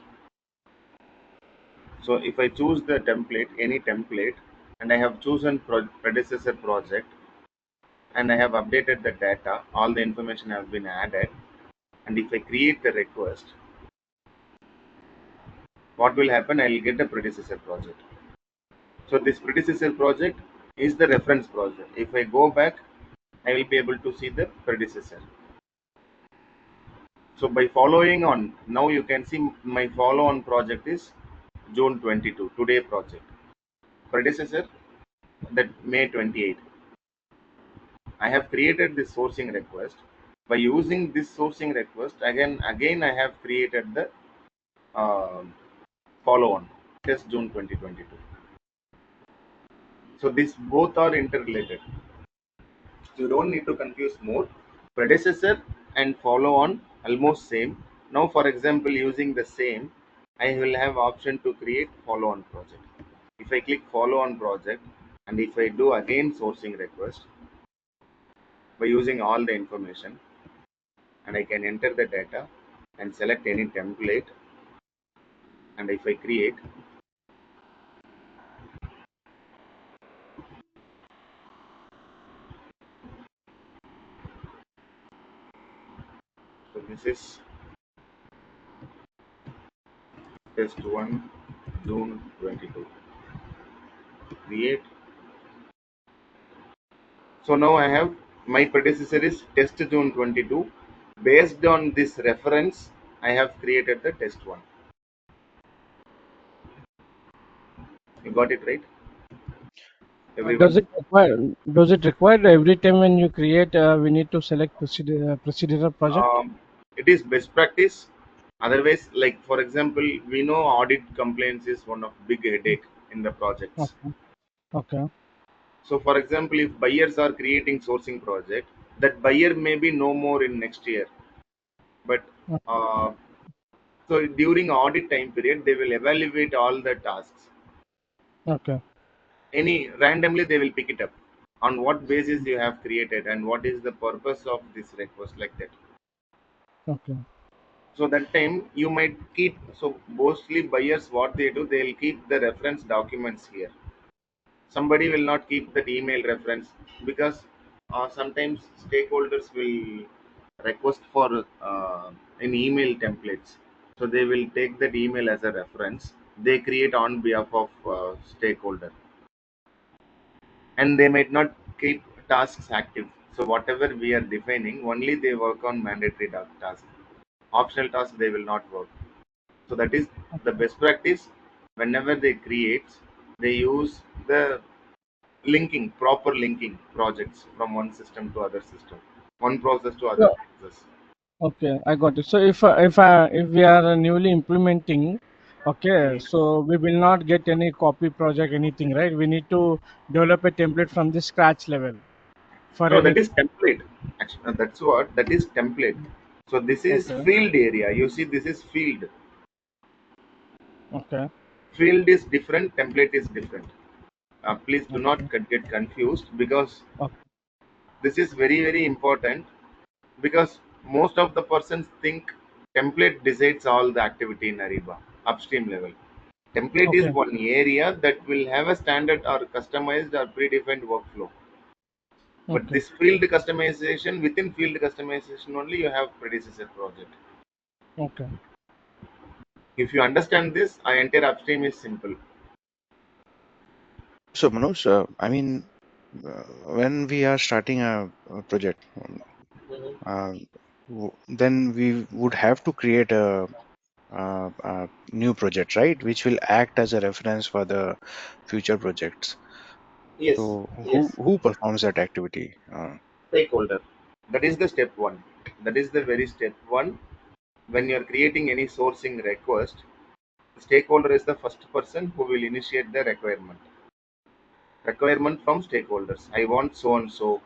So if I choose the template, any template, and I have chosen predecessor project, and I have updated the data, all the information has been added, and if I create the request, what will happen? I will get a predecessor project. So this predecessor project is the reference project. If I go back, I will be able to see the predecessor. So by following on, now you can see my follow on project is June 22, today project. Predecessor, that May 28. I have created this sourcing request. By using this sourcing request, again I have created the follow on, test June 2022. So these both are interrelated. So you don't need to confuse more. Predecessor and follow on almost same. Now for example, using the same, I will have option to create follow on project. If I click follow on project, and if I do again sourcing request by using all the information, and I can enter the data and select any template, and if I create, so this is test 1 June 22, create. So now I have my predecessor is test June 22. Based on this reference, I have created the test one. You got it right, Does everyone? it require every time when you create, we need to select procedural project? It is best practice. Otherwise, like for example, we know audit complaints is one of big headache in the projects. Okay. Okay. So for example, if buyers are creating sourcing project, that buyer may be no more in next year. But uh, so during audit time period, they will evaluate all the tasks. Okay. Any randomly they will pick it up. On what basis you have created and what is the purpose of this request, like that. Okay. So that time you might keep, so mostly buyers what they do, they'll keep the reference documents here. Somebody will not keep that email reference because sometimes stakeholders will request for an email templates, so they will take that email as a reference, they create on behalf of stakeholder, and they might not keep tasks active. So whatever we are defining, only they work on mandatory tasks, optional tasks they will not work. So that is the best practice. Whenever they create, they use the linking, proper linking projects from one system to other system, one process to other So, process. okay, I got it. So if we are newly implementing, okay, Mm. so we will not get any copy project, anything, right? We need to develop a template from the scratch level for No, that anything. is template. Actually, that's what that is template. So this is Okay. field area. You see, this is field. Okay. Field is different. Template is different. Please do not Okay. get confused, because Okay. this is very important, because most of the persons think template decides all the activity in Ariba upstream level. Template is Okay. one area that will have a standard or customized or predefined workflow. But Okay. this field customization, within field customization only you have predecessor project. Okay. If you understand this, our entire upstream is simple. So Manoj, I mean, when we are starting a project, uh, then we would have to create a new project, right? Which will act as a reference for the future projects. Yes, So yes. who performs that activity? Stakeholder. That is the step one. That is the very step one. When you are creating any sourcing request, the stakeholder is the first person who will initiate the requirement. Requirement from stakeholders. I want so and so,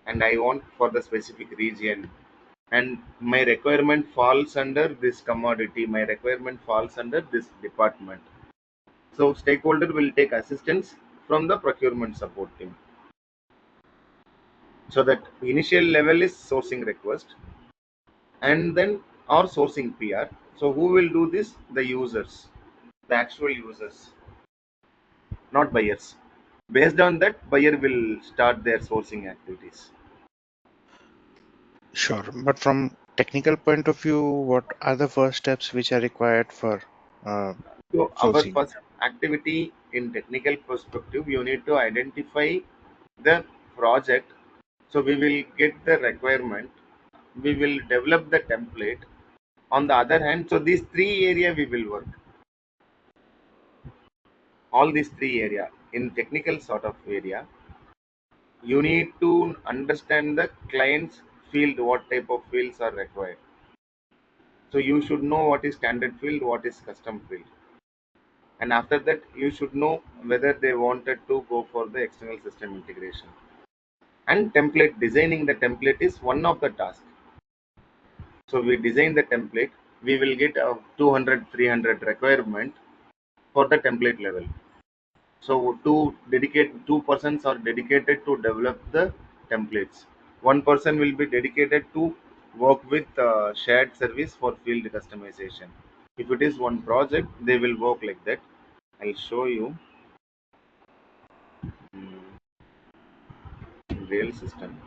and I want for the specific region. And my requirement falls under this commodity. My requirement falls under this department. So stakeholder will take assistance from the procurement support team. So that initial level is sourcing request, and then our sourcing PR. So who will do this? The users, the actual users, not buyers. Based on that, buyer will start their sourcing activities. Sure. But from technical point of view, what are the first steps which are required for uh, So our sourcing? first activity in technical perspective, you need to identify the project. So we will get the requirement. We will develop the template. On the other hand, so these three area we will work. All these three area in technical sort of area, you need to understand the client's field, what type of fields are required. So you should know what is standard field, what is custom field, and after that you should know whether they wanted to go for the external system integration. And template, designing the template is one of the tasks. So we design the template, we will get a 200 300 requirement for the template level. So two persons are dedicated to develop the templates. One person will be dedicated to work with shared service for field customization. If it is one project, they will work like that. I'll show you in real system.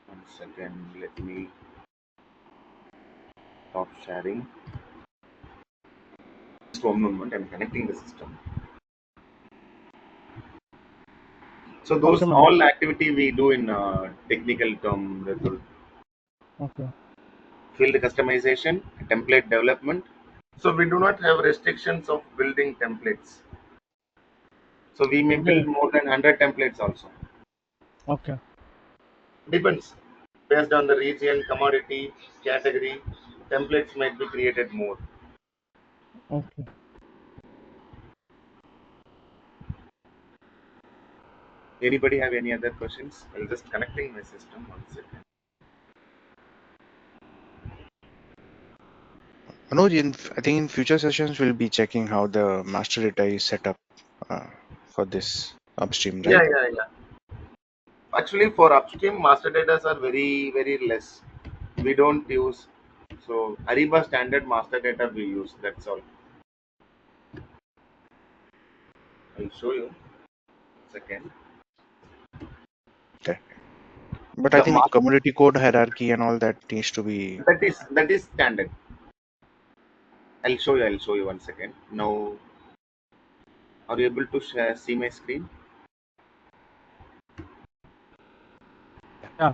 One second, let me stop sharing. Just one moment, I'm connecting the system. So Okay, those Manoj. all activity we do in technical term, Ratul. Okay. Field customization, template development. So we do not have restrictions of building templates. So we may Okay. build more than 100 templates also. Okay. Depends. Based on the region, commodity, category, templates might be created more. Okay. Anybody have any other questions? I'll just connecting my system. One second. Manoj, I think in future sessions we'll be checking how the master data is set up uh, for this upstream, Yeah, right? yeah, yeah. Actually, for upstream, master data are very, very less. We don't use. So Ariba standard master data we use. That's all. I'll show you. Second. Okay. But I The think master commodity code hierarchy and all that needs to be. that is standard. I'll show you. I'll show you one second. Now, are you able to see my screen? Yeah.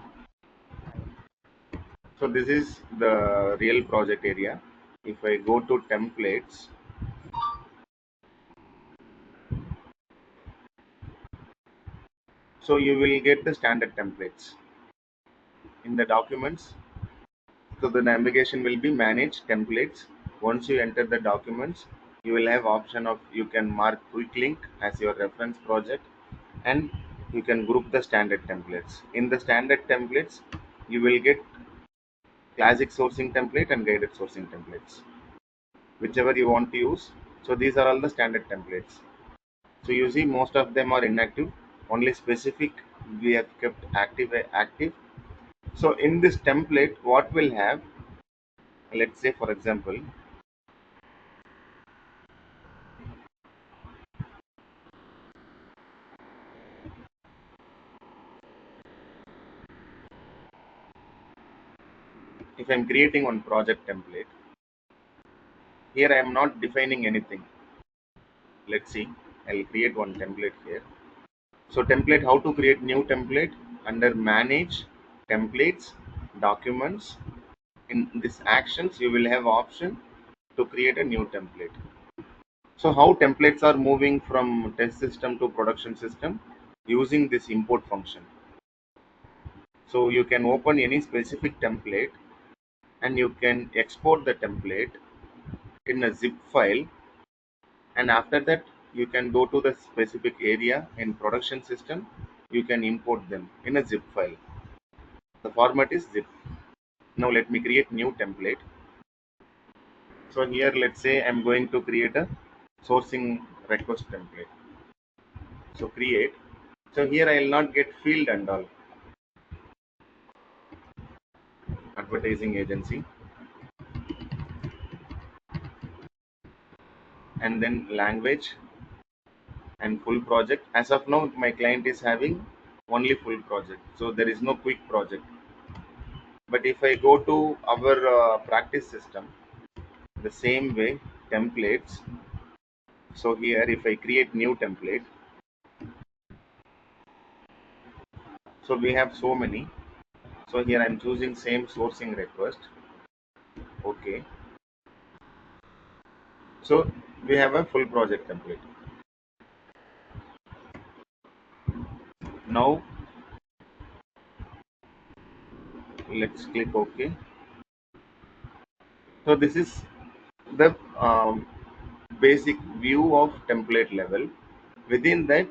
So this is the real project area. If I go to templates, so you will get the standard templates in the documents. So the navigation will be manage templates. Once you enter the documents, you will have option of you can mark quick link as your reference project, and you can group the standard templates. In the standard templates, you will get classic sourcing template and guided sourcing templates, whichever you want to use. So these are all the standard templates. So you see most of them are inactive. Only specific we have kept active. So in this template, what we'll have, let's say for example, if I'm creating one project template, here I am not defining anything. Let's see, I'll create one template here. So template, how to create new template? Under manage templates, documents, in this actions you will have option to create a new template. So how templates are moving from test system to production system? Using this import function. So you can open any specific template and you can export the template in a zip file, and after that you can go to the specific area in production system, you can import them in a zip file. The format is zip. Now let me create new template. So here let's say I'm going to create a sourcing request template. So create. So here I will not get field and all. Advertising agency, and then language and full project. As of now my client is having only full project, so there is no quick project. But if I go to our practice system, the same way templates. So here if I create new template, so we have so many. So here I'm choosing same sourcing request. Okay. So we have a full project template. Now let's click OK. So this is the basic view of template level. Within that,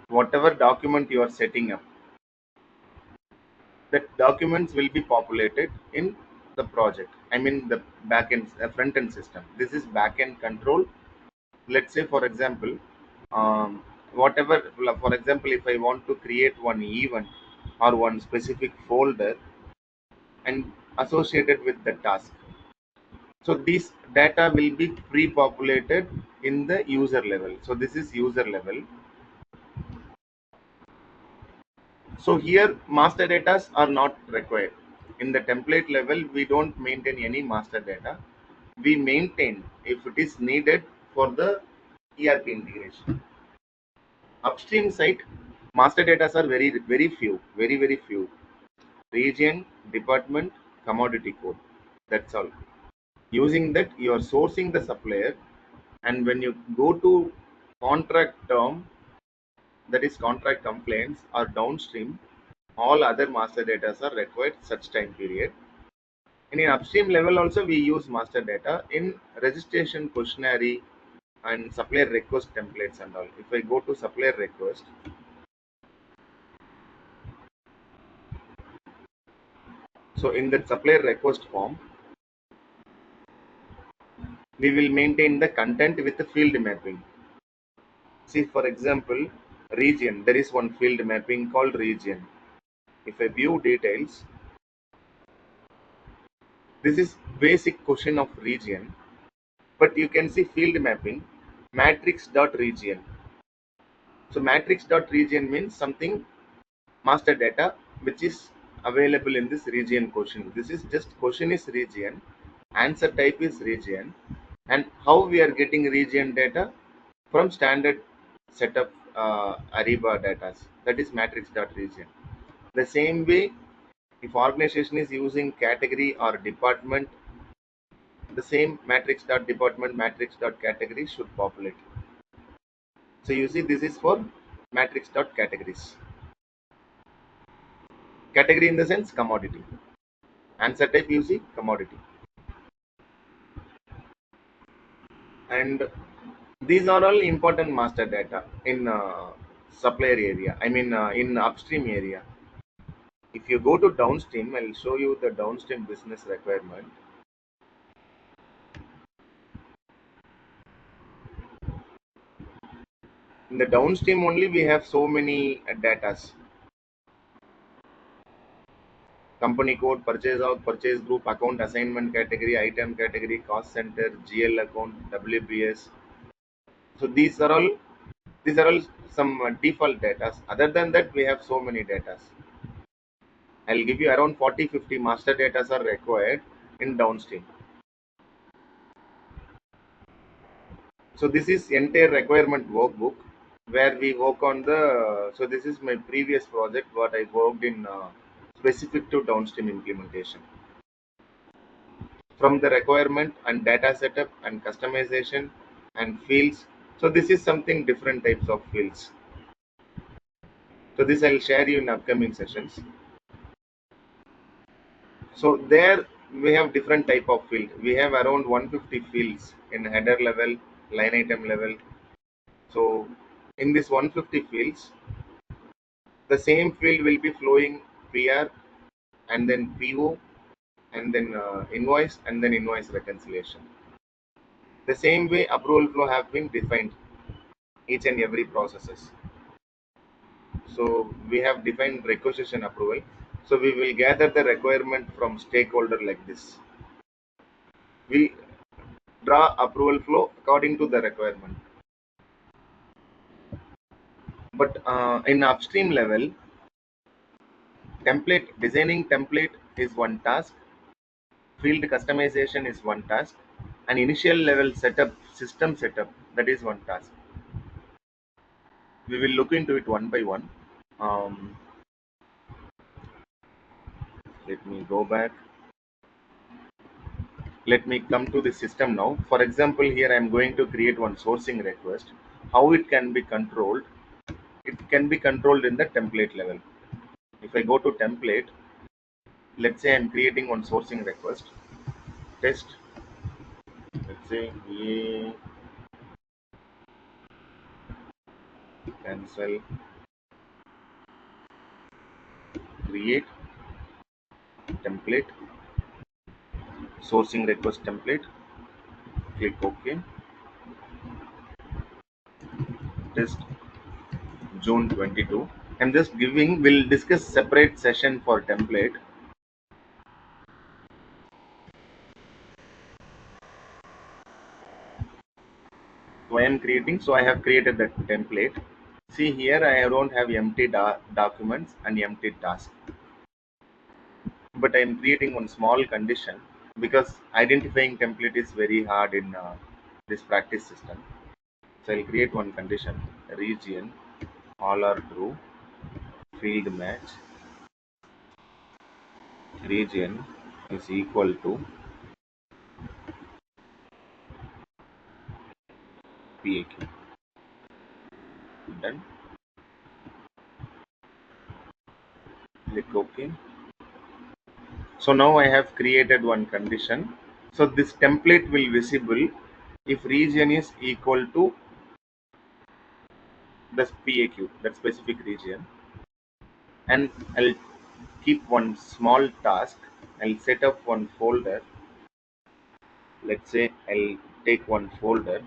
whatever document you are setting up, that documents will be populated in the project. I mean the backend, front end system. This is backend control. Let's say for example, whatever, for example, if I want to create one event or one specific folder and associated with the task, so this data will be pre-populated in the user level. So this is user level. So here master data are not required. In the template level, we don't maintain any master data. We maintain if it is needed for the ERP integration. Upstream side, master data are very few, very few. Region, department, commodity code. That's all. Using that, you are sourcing the supplier, and when you go to contract term, that is contract complaints or downstream, all other master data are required such time period. And in upstream level also we use master data in registration questionnaire and supplier request templates and all. If I go to supplier request, so in the supplier request form, we will maintain the content with the field mapping. See, for example, region, there is one field mapping called region. If I view details, this is basic question of region, but you can see field mapping matrix dot region. So matrix dot region means something master data which is available in this region question. This is just question is region, answer type is region, and how we are getting region data from standard setup Ariba data, that is matrix dot region. The same way, if organization is using category or department, the same matrix dot department matrix dot category should populate. So you see this is for matrix dot categories. Category in the sense commodity. Answer type you see commodity. And these are all important master data in supplier area. I mean in upstream area. If you go to downstream, I'll show you the downstream business requirement. In the downstream only we have so many datas. company code, purchase org, purchase group, account assignment category, item category, cost center, GL account, WBS. So these are all some default data. Other than that, we have so many data. I'll give you around 40-50 master data are required in downstream. So this is entire requirement workbook where we work on the. So this is my previous project what I worked in specific to downstream implementation. From the requirement and data setup and customization and fields. So this is something different types of fields. So this I'll share you in upcoming sessions. So there we have different type of field. We have around 150 fields in header level, line item level. So in this 150 fields, the same field will be flowing PR and then PO and then invoice and then invoice reconciliation. The same way approval flow have been defined each and every processes. So we have defined requisition approval. So we will gather the requirement from stakeholder like this. We draw approval flow according to the requirement. But in upstream level, template designing template is one task, field customization is one task, and initial level setup, system setup, that is one task. We will look into it one by one. Um, Let me go back. Let me come to the system now. For example, here I am going to create one sourcing request. How it can be controlled? It can be controlled in the template level. If I go to template, let's say I'm creating one sourcing request. Test. Let's say cancel, create template, sourcing request template. Click OK. Test June 22. I'm just giving. We'll discuss separate session for template. So I am creating. So I have created that template. See here, I don't have empty documents and empty task, but I am creating one small condition because identifying template is very hard in this practice system. So I'll create one condition: region all are true, field match, region is equal to PAQ. Done. Click OK. So now I have created one condition. So this template will visible if region is equal to the PAQ, that specific region, and I'll keep one small task. I'll set up one folder. Let's say I'll take one folder,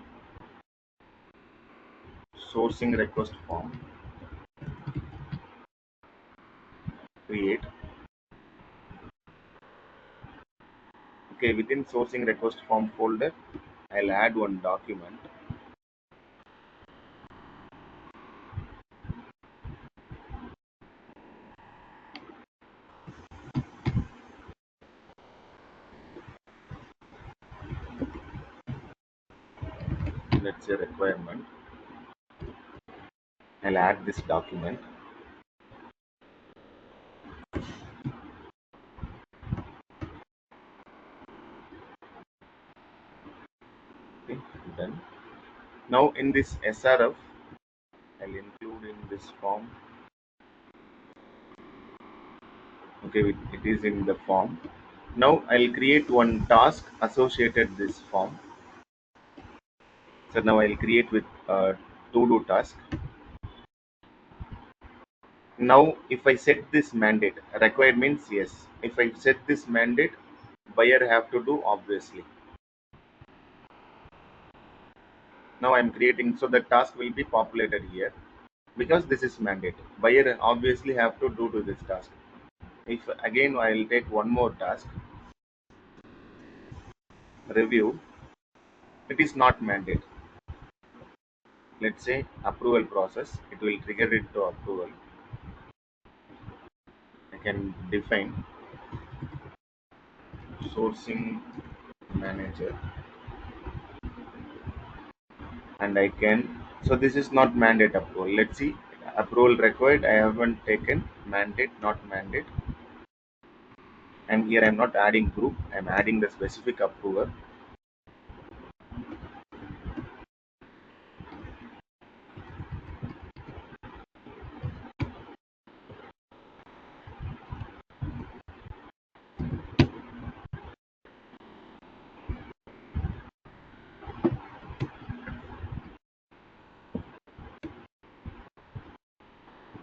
sourcing request form, create. Okay, within sourcing request form folder, I'll add one document. Let's say requirement. I'll add this document. Okay, done. Now in this SRF, I'll include in this form. Okay, it is in the form. Now I'll create one task associated this form. So now I'll create with to-do task. Now if I set this mandate, required means yes. If I set this mandate, buyer have to do obviously. Now I'm creating, so the task will be populated here because this is mandate. Buyer obviously have to do this task. If again I'll take one more task, review, it is not mandate. Let's say approval process, it will trigger it to approval. I can define sourcing manager, and I can, so this is not mandate approval. Let's see, approval required, I haven't taken, mandate, not mandate. And here I'm not adding group, I'm adding the specific approver.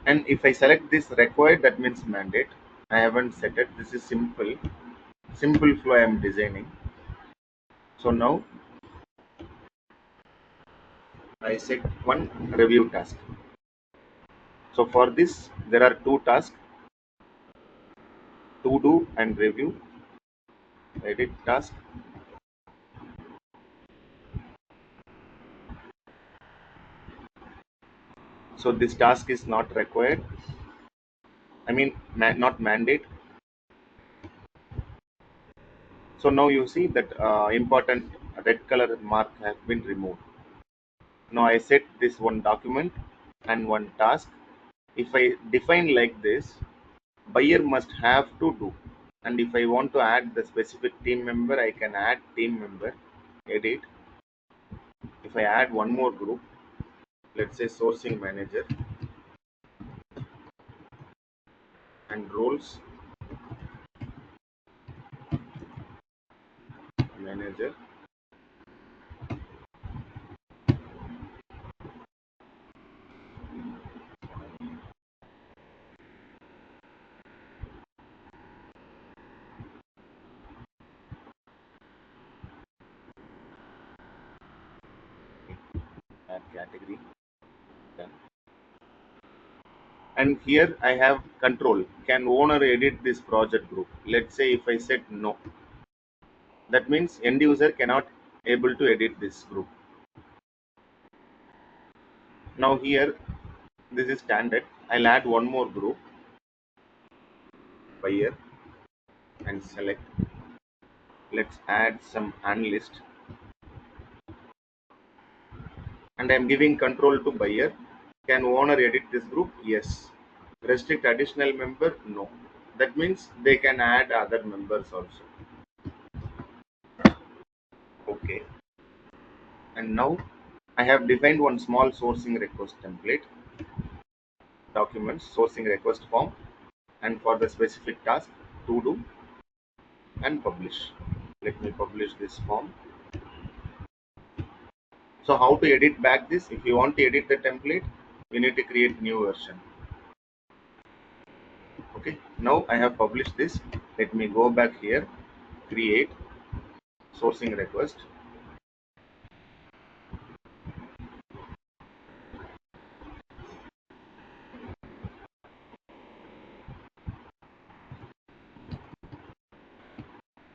And if I select this required, that means mandate. I haven't set it. This is simple flow I am designing. So now I set one review task. So for this, there are two tasks, to do and review. Edit task. So this task is not required. I mean, not mandate. So now you see that important red color mark has been removed. Now I set this one document and one task. If I define like this, buyer must have to do. And if I want to add the specific team member, I can add team member, edit. If I add one more group, let's say sourcing manager, and roles manager, add category, done. And here I have control. Can owner edit this project group? Let's say if I said no, that means end user cannot able to edit this group. Now here, this is standard. I'll add one more group, buyer, and select. Let's add some analyst, and I'm giving control to buyer. Can owner edit this group? Yes. Restrict additional member? No. That means they can add other members also. Okay. And now I have defined one small sourcing request template, documents, sourcing request form, and for the specific task, to do and publish. Let me publish this form. So how to edit back this? If you want to edit the template, you need to create new version. Okay, now I have published this. Let me go back here, create sourcing request.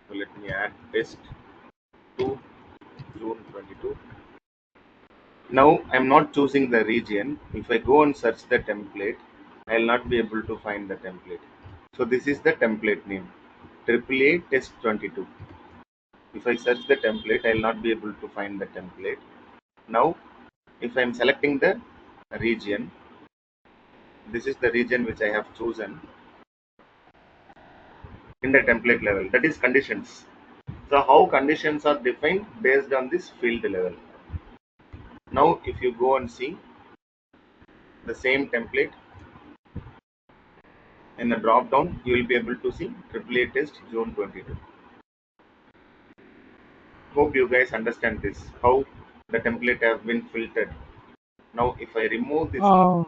So let me add test to June 22. Now I'm not choosing the region. If I go and search the template, I'll not be able to find the template. So this is the template name, AAA test 22. If I search the template, I'll not be able to find the template. Now, if I'm selecting the region, this is the region which I have chosen in the template level. That is conditions. So how conditions are defined based on this field level. Now, if you go and see the same template in the drop down, you will be able to see AAA test June 22. Hope you guys understand this, how the template have been filtered. Now, if I remove this, Uh,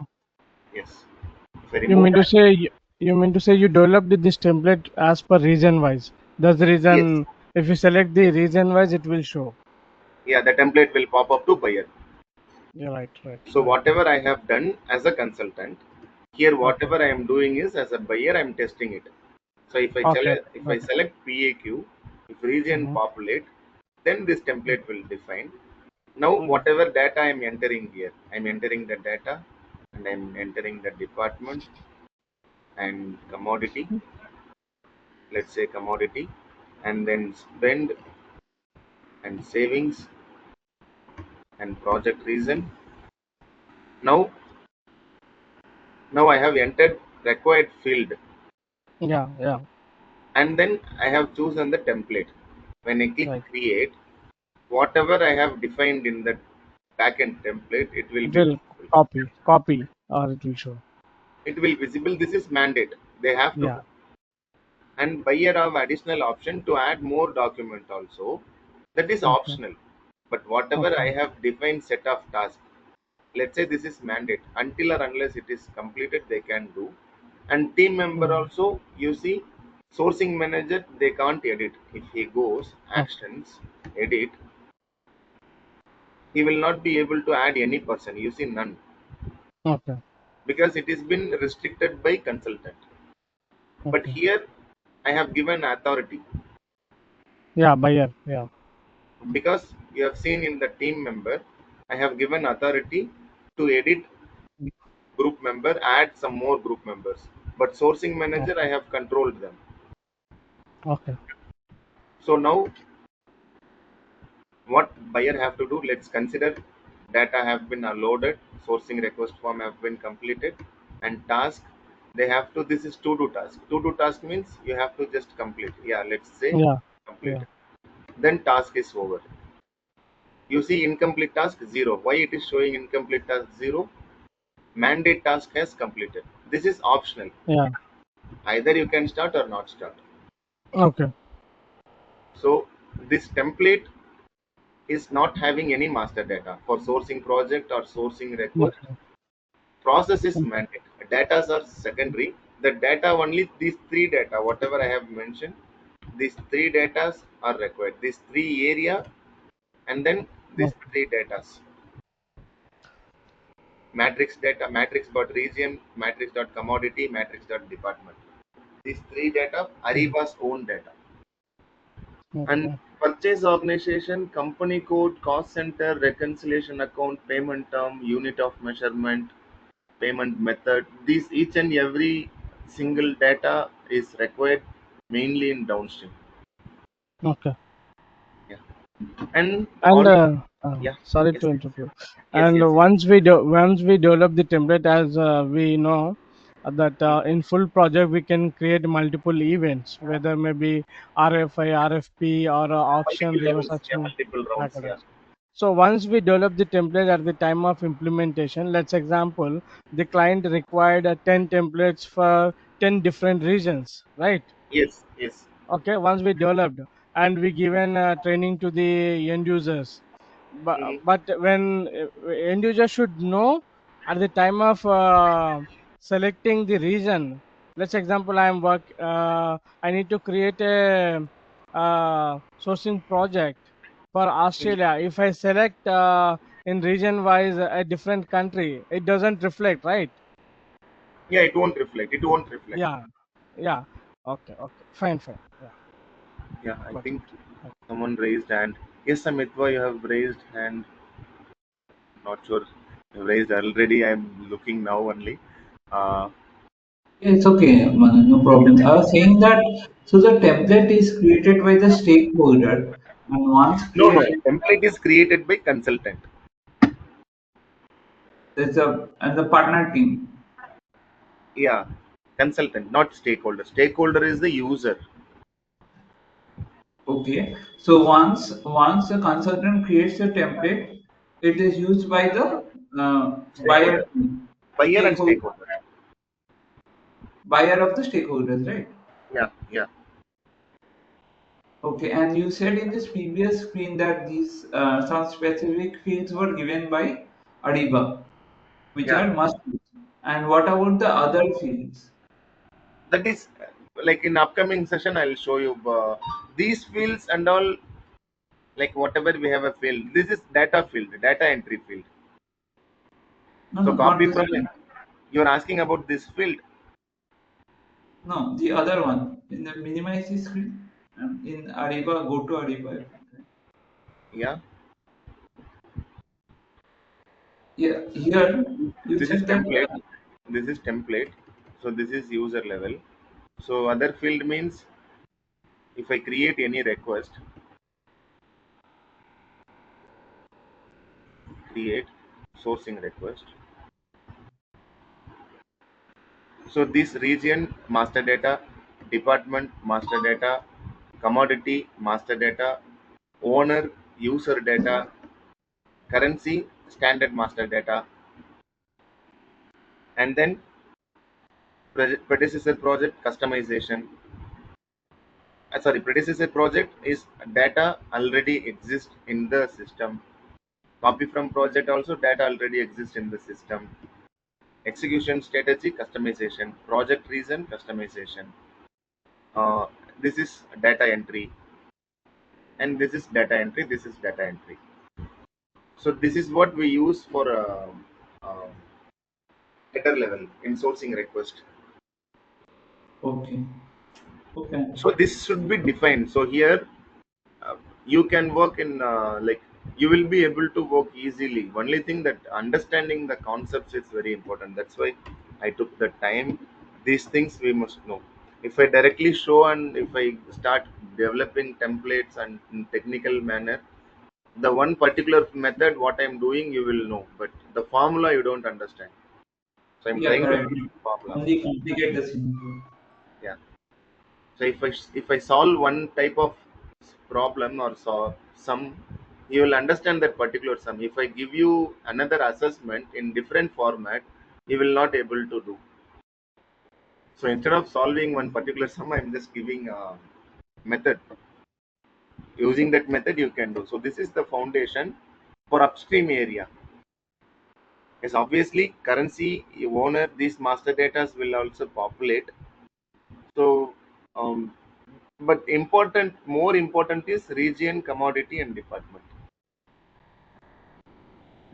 yes, if I you remove mean to that, say you developed this template as per region wise. That's the yes, reason if you select the region wise, it will show. yeah, the template will pop up to buyer. Yeah, right, right, So right. whatever I have done as a consultant, here Okay. whatever I am doing is as a buyer, I am testing it. So Okay. if I Got it. select PAQ, if region Mm-hmm. populate, then this template will define. Now Okay. whatever data I'm entering here, I'm entering the data and I'm entering the department and commodity, let's say commodity, and then spend and savings and project reason. Now I have entered required field Yeah. Yeah. and then I have chosen the template. When I click Right. create, whatever I have defined in the backend template, it will It be will visible. copy, or it will show. It will visible. This is mandate. They have to Yeah. do. And buyer have additional option to add more document also. That is Okay. optional. But whatever Okay. I have defined set of tasks, let's say this is mandate. Until or unless it is completed, they can do. And team member Mm. also, you see, sourcing manager, they can't edit. If he goes Okay. actions, edit, he will not be able to add any person. You see none. Okay. Because it is been restricted by consultant. But Okay. here I have given authority Yeah. Buyer. Yeah. because you have seen in the team member, I have given authority to edit group member, add some more group members. But sourcing manager, I Okay. have controlled them. Okay. So now what buyer have to do? Let's consider data have been loaded, sourcing request form have been completed, and task they have to. This is to do task. To do task means you have to just complete. Yeah, let's say Yeah. Yeah. completed. Then task is over. You see incomplete task 0. Why it is showing incomplete task 0? Mandate task has completed. This is optional. Yeah. Either you can start or not start. Okay. So this template is not having any master data for sourcing project or sourcing request. Okay. Process is Okay. mandate. Data are secondary. The data only these three data, whatever I have mentioned, these three data are required. These three area and then these Okay. three data. Matrix data, matrix dot region, matrix dot commodity, matrix dot department. These three data, Mm. Ariba's own data. And Okay. purchase organization, company code, cost center, reconciliation account, payment term, unit of measurement, payment method. These each and every single data is required mainly in downstream. Okay. Yeah. And And all yeah. sorry Yes. to interrupt you. Yes. And Yes. once we develop the template, as we know that in full project we can create multiple events, whether maybe RFI, RFP, or auction, Multiple reverse levels. Yeah. auction, Multiple rounds. Yeah. package. So once we develop the template at the time of implementation, let's example the client required 10 templates for 10 different regions, right? Yes. Yes. Okay, once we developed and we given training to the end users, Mhm. but when end user should know at the time of selecting the region. Let's example, I need to create a sourcing project for Australia. If I select in region wise a different country, it doesn't reflect, right? Yeah. It won't reflect. It won't reflect. Yeah. Yeah. Okay. Okay. Fine. Fine. Yeah. Yeah. I Got think it. someone raised hand. Yes, Amitva, you have raised hand. Not sure. You raised already. I'm looking now only. Uh, Yeah, it's okay, Manu, no problem. I was saying that so the template is created by the stakeholder, and once no, no. created, Template is created by consultant. there's a and the partner team. Yeah, consultant, not stakeholder. Stakeholder is the user. Okay, so once the consultant creates a template, it is used by the buyer Stakeholder. team, Buyer and stakeholder, stakeholder. buyer of the stakeholders, right? Yeah, yeah, Okay, and you said in this previous screen that these some specific fields were given by Ariba, which yeah. are must. And what about the other fields? That is like in upcoming session. I'll show you these fields and all. Like whatever we have a field. This is data field, data entry field. No, So no, not copy this from. one. You're asking about this field. No, the other one. In the minimize the screen. In Ariba, go to Ariba. Yeah, Yeah, here you this is said that. template. This is template. So this is user level. So other field means if I create any request, create sourcing request. So this region master data, department master data, commodity master data, owner user data, currency standard master data, and then predecessor project customization. Sorry, predecessor project is data already exists in the system. Copy from project also data already exists in the system. Execution strategy customization, project reason customization. Uh, this is data entry, and this is data entry. This is data entry. So this is what we use for uh, data level in sourcing request. Okay. Okay. So this should be defined. So here uh, you can work in like you will be able to work easily. Only thing that understanding the concepts is very important. That's why I took the time. These things we must know. If I directly show and if I start developing templates and in technical manner, the one particular method what I'm doing you will know, but the formula you don't understand. So I'm Yeah, trying to correct. give formula. Only complicate the scenario. Yeah. So if I solve one type of problem or solve sum, you will understand that particular sum. If I give you another assessment in different format, you will not able to do. So instead of solving one particular sum, I'm just giving a method. Using that method, you can do. So this is the foundation for upstream area. Yes, obviously currency owner these master data will also populate. So but important more important is region, commodity and department.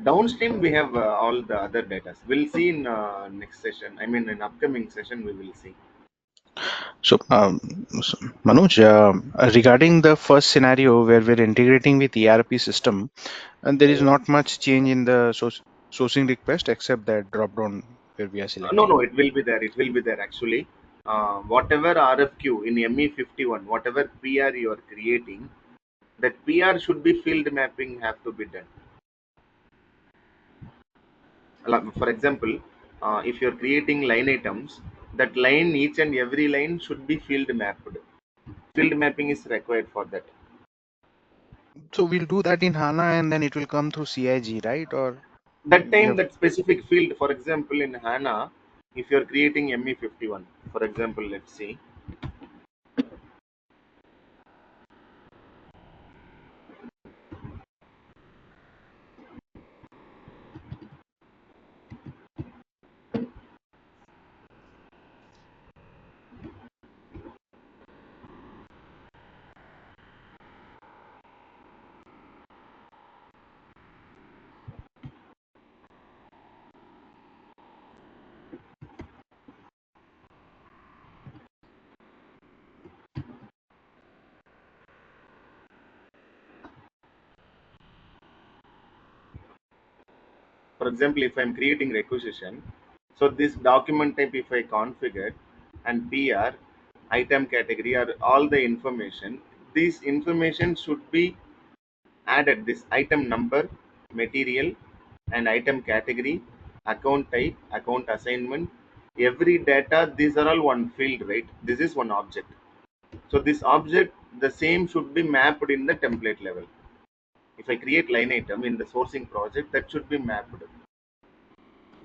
Downstream we have all the other data. We'll see in next session. I mean in upcoming session we will see. So, Manoj, regarding the first scenario where we're integrating with ERP system, and there is not much change in the sourcing request except that drop down where we are No, selecting. it will be there. It will be there actually. Whatever RFQ in ME51, whatever PR you are creating, that PR should be field mapping have to be done. Like, for example, if you're creating line items, that line, each and every line should be field mapped. Field mapping is required for that. So we'll do that in HANA and then it will come through CIG, right? Or That we time, have. that specific field, for example, in HANA, if you're creating ME51, for example, let's see. For example, if I'm creating requisition, so this document type, if I configure and PR, item category, or all the information, this information should be added. This item number, material, and item category, account type, account assignment, every data, these are all one field, right? This is one object. So this object, the same should be mapped in the template level. If I create line item in the sourcing project, that should be mapped.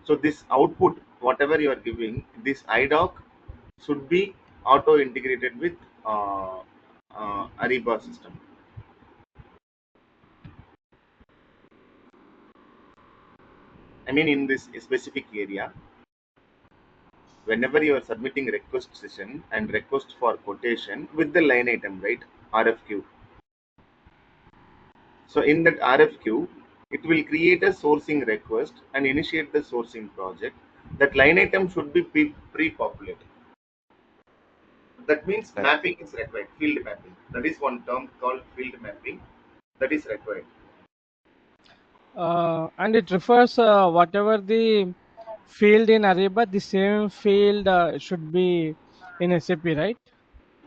So this output, whatever you are giving, this IDOC should be auto integrated with Ariba system. I mean, in this specific area, whenever you are submitting request session and request for quotation with the line item, right? RFQ. So in that RFQ, it will create a sourcing request and initiate the sourcing project. That line item should be pre-populated. That means Right. mapping is required. Field mapping. That is one term called field mapping. That is required. And it refers whatever the field in Ariba, the same field should be in SAP, right?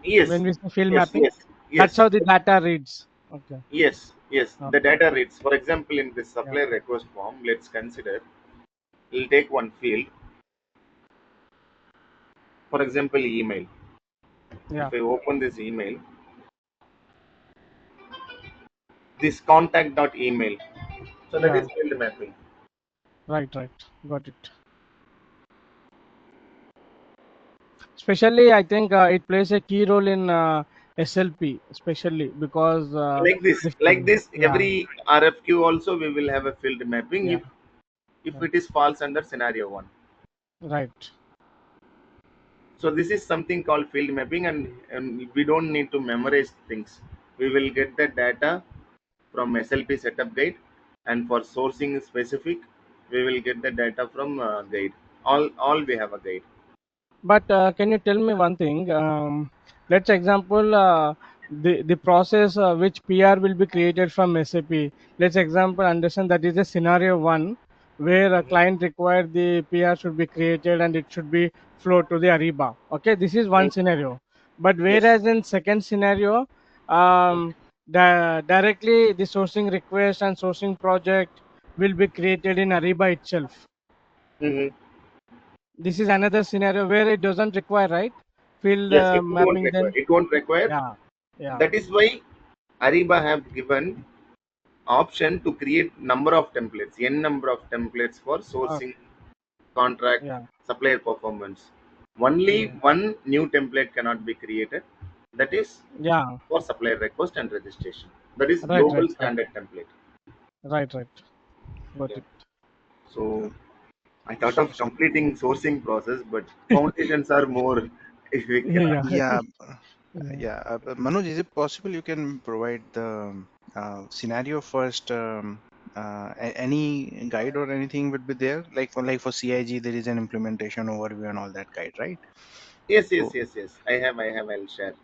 Yes, When we say field yes, mapping, yes, that's yes, how the data reads. Okay. yes, yes. The Okay. data reads. For example, in this Yeah. supplier request form, let's consider. We'll take one field. For example, email. Yeah. If I open this email, this contact dot email. So that Yeah. is field mapping. Right. Right. Got it. Especially, I think it plays a key role in SLP, especially because the Like this, yeah, every RFQ also we will have a field mapping yeah, if right, it is falls under scenario one. right. So this is something called field mapping, and we don't need to memorize things. We will get the data from SLP setup guide, and for sourcing specific, we will get the data from guide. All we have a guide. But can you tell me one thing? Let's example the process which PR will be created from SAP. Let's example understand that is a scenario one where a client required the PR should be created and it should be flowed to the Ariba. Okay, this is one Mm, scenario. But yes. whereas in second scenario, directly the sourcing request and sourcing project will be created in Ariba itself. Hmm. This is another scenario where it doesn't require, right? Field Yes, it won't mapping require. then. It won't require. Yeah, yeah. That is why Ariba have given option to create number of templates, n number of templates for Okay, sourcing, contract, yeah, supplier performance. Only yeah, one new template cannot be created. That is yeah. for supplier request and registration. That is Right, right, global right, standard template. right, right. Got Yeah. it. So I thought Sure, of sure. completing sourcing process, but foundations are more. If we cannot. Yeah, Yeah, yeah. yeah. Manoj, is it possible you can provide the scenario first? Any guide or anything would be there? Like for CIG, there is an implementation overview and all that guide, right? Yes, yes, So yes, yes. I have. I'll share.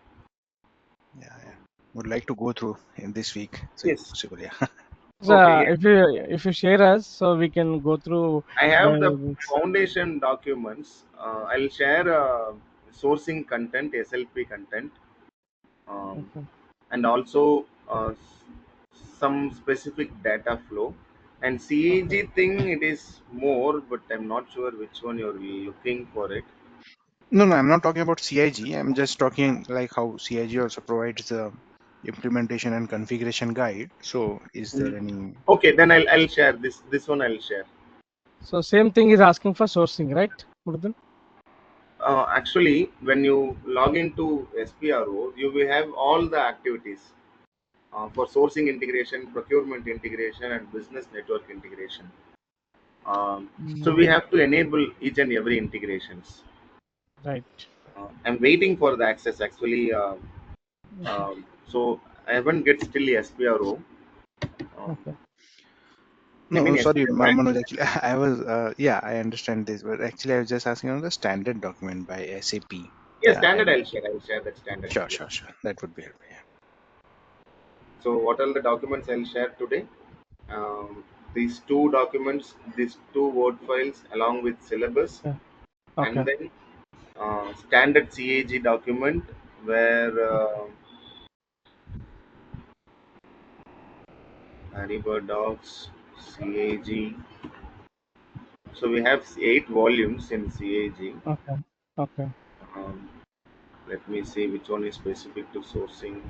yeah, yeah. Would like to go through in this week, so if Yes. possible. Yeah. So, Okay. if you share us, so we can go through I have the the. foundation documents. I'll share sourcing content, SLP content, um, Okay. and also some specific data flow. And Okay. CAG thing, it is more, but I'm not sure which one you're looking for it. No, no, I'm not talking about CIG. I'm just talking like how CIG also provides the implementation and configuration guide. So, is there Mhm. any? Okay, then I'll share this one. I'll share. So same thing is asking for sourcing, right, Murdan? Actually, when you log into SPRO, you will have all the activities for sourcing integration, procurement integration, and business network integration. So we Mm, have to enable each and every integrations. right. I'm waiting for the access actually. Okay. So I haven't get still SPRO. Um, Okay. I No, mean sorry, SPRO access. Manoj. Actually, I was, yeah, I understand this, but actually, I was just asking on the standard document by SAP. Yes, Yeah, standard. and I'll share. I'll share that standard. sure, Yes. sure, sure. That would be helpful. Yeah. So what are the documents I'll share today? These two documents, these two Word files, along with syllabus, Okay. and Okay. then standard CAG document where Ariba docs, CAG. So we have 8 volumes in CAG. Okay. Okay. Um, Let me see which one is specific to sourcing.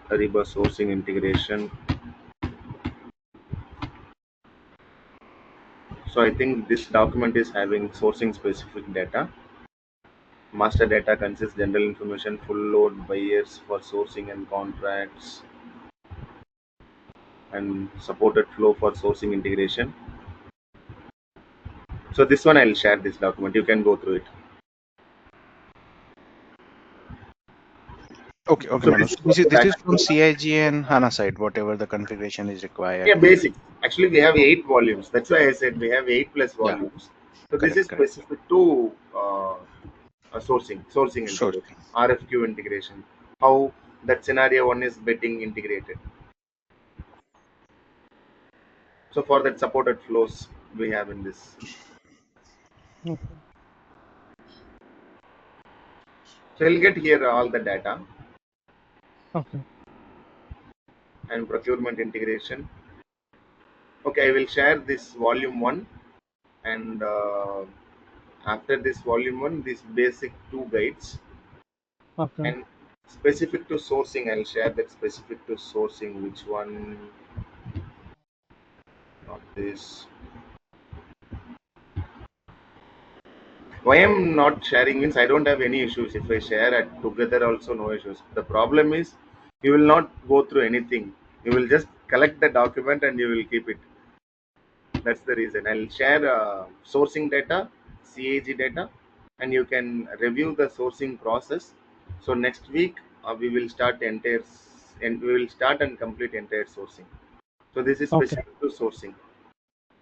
Ariba sourcing integration. So I think this document is having sourcing specific data. Master data consists general information, full load buyers for sourcing and contracts, and supported flow for sourcing integration. So this one I'll share this document. You can go through it. Okay, okay, So this Manoj. is for the This data is from flow. CIG and HANA side, whatever the configuration is required. Yeah, basic. Actually, we have 8 volumes. That's why I said we have 8 plus Yeah, volumes. So this correct, is correct. specific to sourcing Sure. integration, RFQ integration. How that scenario one is getting integrated. So for that supported flows we have in this. Okay. So you'll get here all the data Okay. and procurement integration. Okay, I will share this volume one, and after this volume one, these basic 2 guides, Okay. and specific to sourcing. I'll share that specific to sourcing. Which one? Not this. Why I'm not sharing means I don't have any issues. If I share it together, also no issues. The problem is you will not go through anything. You will just collect the document and you will keep it. That's the reason. I'll share sourcing data, CAG data, and you can review the sourcing process. So next week we will start and we will start and complete entire sourcing. So this is Okay. specific to sourcing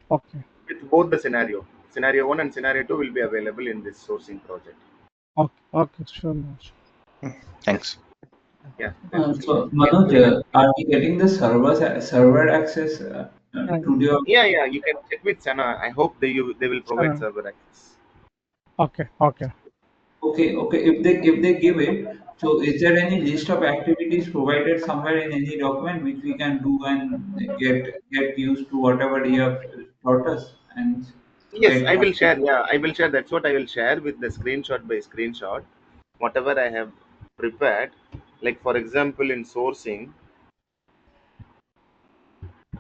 Okay. with both the scenario. Scenario one and scenario two will be available in this sourcing project. Okay. Okay. Sure, Manoj. Mm, Yes. thanks. Yeah. Thank you. So Manoj, are we getting the server access Yeah. to your? Yeah. You can check with Sana. I hope they will provide Sure. server access. Okay. Okay. Okay. If they give it, so is there any list of activities provided somewhere in any document which we can do and get used to whatever you have taught us and Yes, get I will complete? share. Yeah, I will share. That's what I will share with the screenshot by screenshot. Whatever I have prepared, like for example, in sourcing,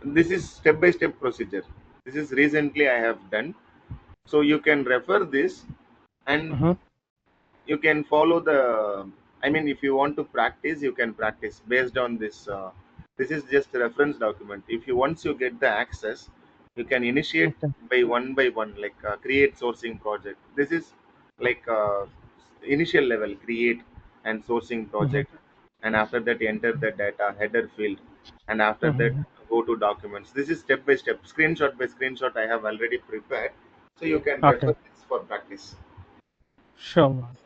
this is step by step procedure. This is recently I have done. So you can refer this and Mm-hmm. you can follow the, I mean, if you want to practice you can practice based on this. This is just a reference document. If you once you get the access, you can initiate Okay. by one, like create sourcing project. This is like initial level, create and sourcing Mm-hmm. project, and after that enter the data header field, and after that Mm-hmm. go to documents. This is step by step, screenshot by screenshot I have already prepared, so you can Okay. refer this for practice. Sure, Manoj.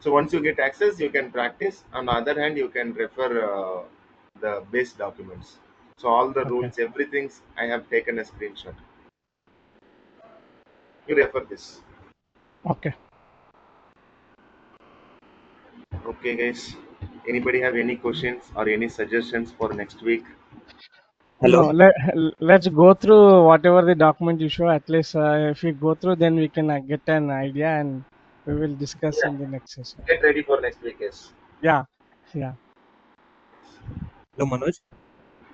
So once you get access, you can practice. On the other hand, you can refer the base documents. So all the Okay. rules, everything I have taken a screenshot. You refer this. Okay. Okay, guys. Anybody have any questions or any suggestions for next week? No, Hello. let's go through whatever the document you show. At least if we go through, then we can get an idea and we will discuss Yeah. in the next session. Get ready for next week. Yes. Yeah. Yeah. Hello, Manoj.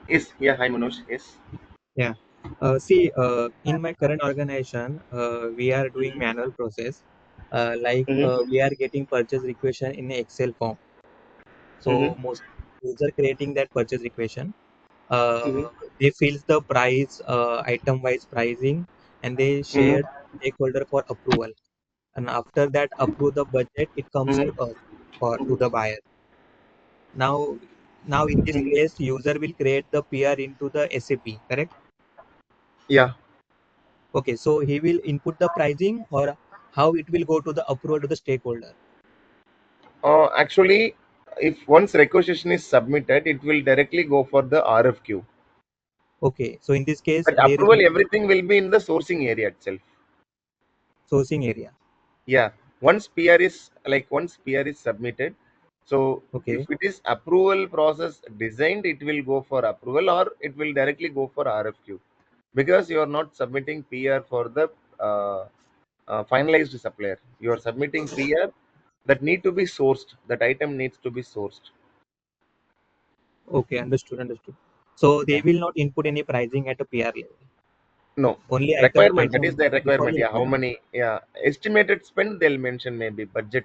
Yes. Yeah. Hi, Manoj. Yes. Yeah. See, in my current organization, we are doing Mm-hmm. manual process. Like Mm-hmm. we are getting purchase requisition in Excel form. So Mm-hmm. most user creating that purchase requisition. Mm-hmm. They fills the price, item wise pricing, and they share Mm-hmm. stakeholder for approval. And after that, approve the budget. It comes to Mm-hmm. us for to the buyer. Now, now in this Mm-hmm. case, user will create the PR into the SAP. Correct? Yeah. Okay, so he will input the pricing or how it will go to the approval to the stakeholder. Actually, if once requisition is submitted, it will directly go for the RFQ. Okay, so in this case, But there is approval, no everything will be in the sourcing area itself. sourcing area. Yeah. Once PR is submitted, so if Okay, it is approval process designed, it will go for approval or it will directly go for RFQ, because you are not submitting PR for the uh, finalized supplier. You are submitting PR that need to be sourced. That item needs to be sourced. okay, understood, understood. So they Yeah. will not input any pricing at a PR level. No. Only Requirement. That is item the before requirement. the Yeah. How requirement. many? Yeah. Estimated spend they'll mention, maybe budget.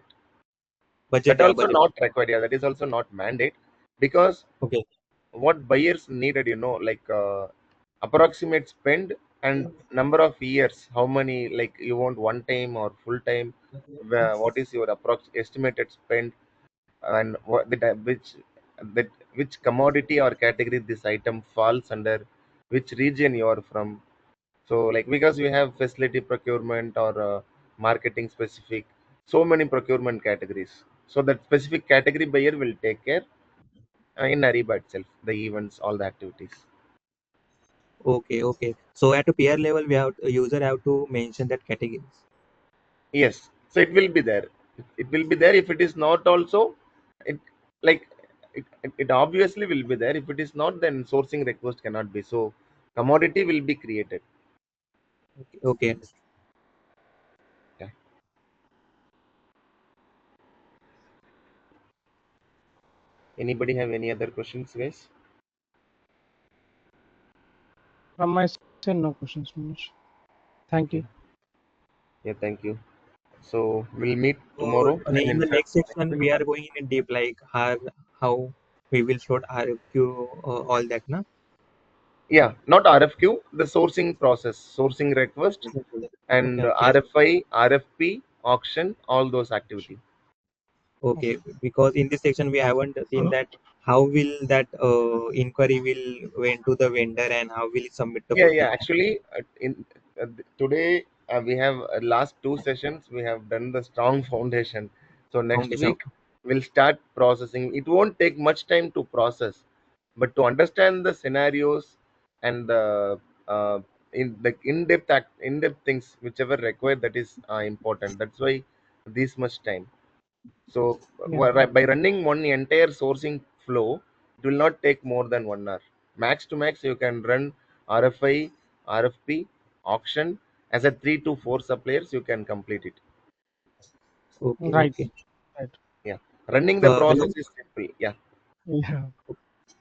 Budget, That yeah, also budget. not required. Yeah. That is also not mandate, because Okay, what buyers needed, like approximate spend and number of years, how many, like you want one time or full time, what is your approx estimated spend, and what the that which commodity or category this item falls under, which region you are from. So like, because we have facility procurement or marketing specific, so many procurement categories, so that specific category buyer will take care in Ariba itself, the events, all the activities. Okay, okay. So at a peer level, we have user have to mention that categories. Yes, so it will be there. It will be there. If it is not also, it like it obviously will be there. If it is not, then sourcing request cannot be. So commodity will be created. Okay, okay, understood. Yeah. Anybody have any other questions, guys? From my side, no questions, Manoj. Thank Okay. you. Yeah. Thank you. So we'll meet So tomorrow. I in mean, the next next section, week. we are going in deep, like how we will float RFQ, all that, na? Yeah, not RFQ. The sourcing process, sourcing request, Okay, and okay, RFI, RFP, auction, all those activity. okay. Okay. Because in this section, we haven't seen that how will that inquiry will went to the vendor and how will it submit the Yeah, yeah. quotation Actually, today we have last two sessions. We have done the strong foundation. So next foundation. week we'll start processing. It won't take much time to process, but to understand the scenarios and the in-depth things, whichever required, that is important. That's why this much time. So Yeah. by running one entire sourcing flow, it will not take more than 1 hour. Max to max, you can run RFI, RFP, auction as a 3 to 4 suppliers. You can complete it. Okay, Right. okay. Right. Yeah, running the So hello, process is simple. Yeah. Yeah.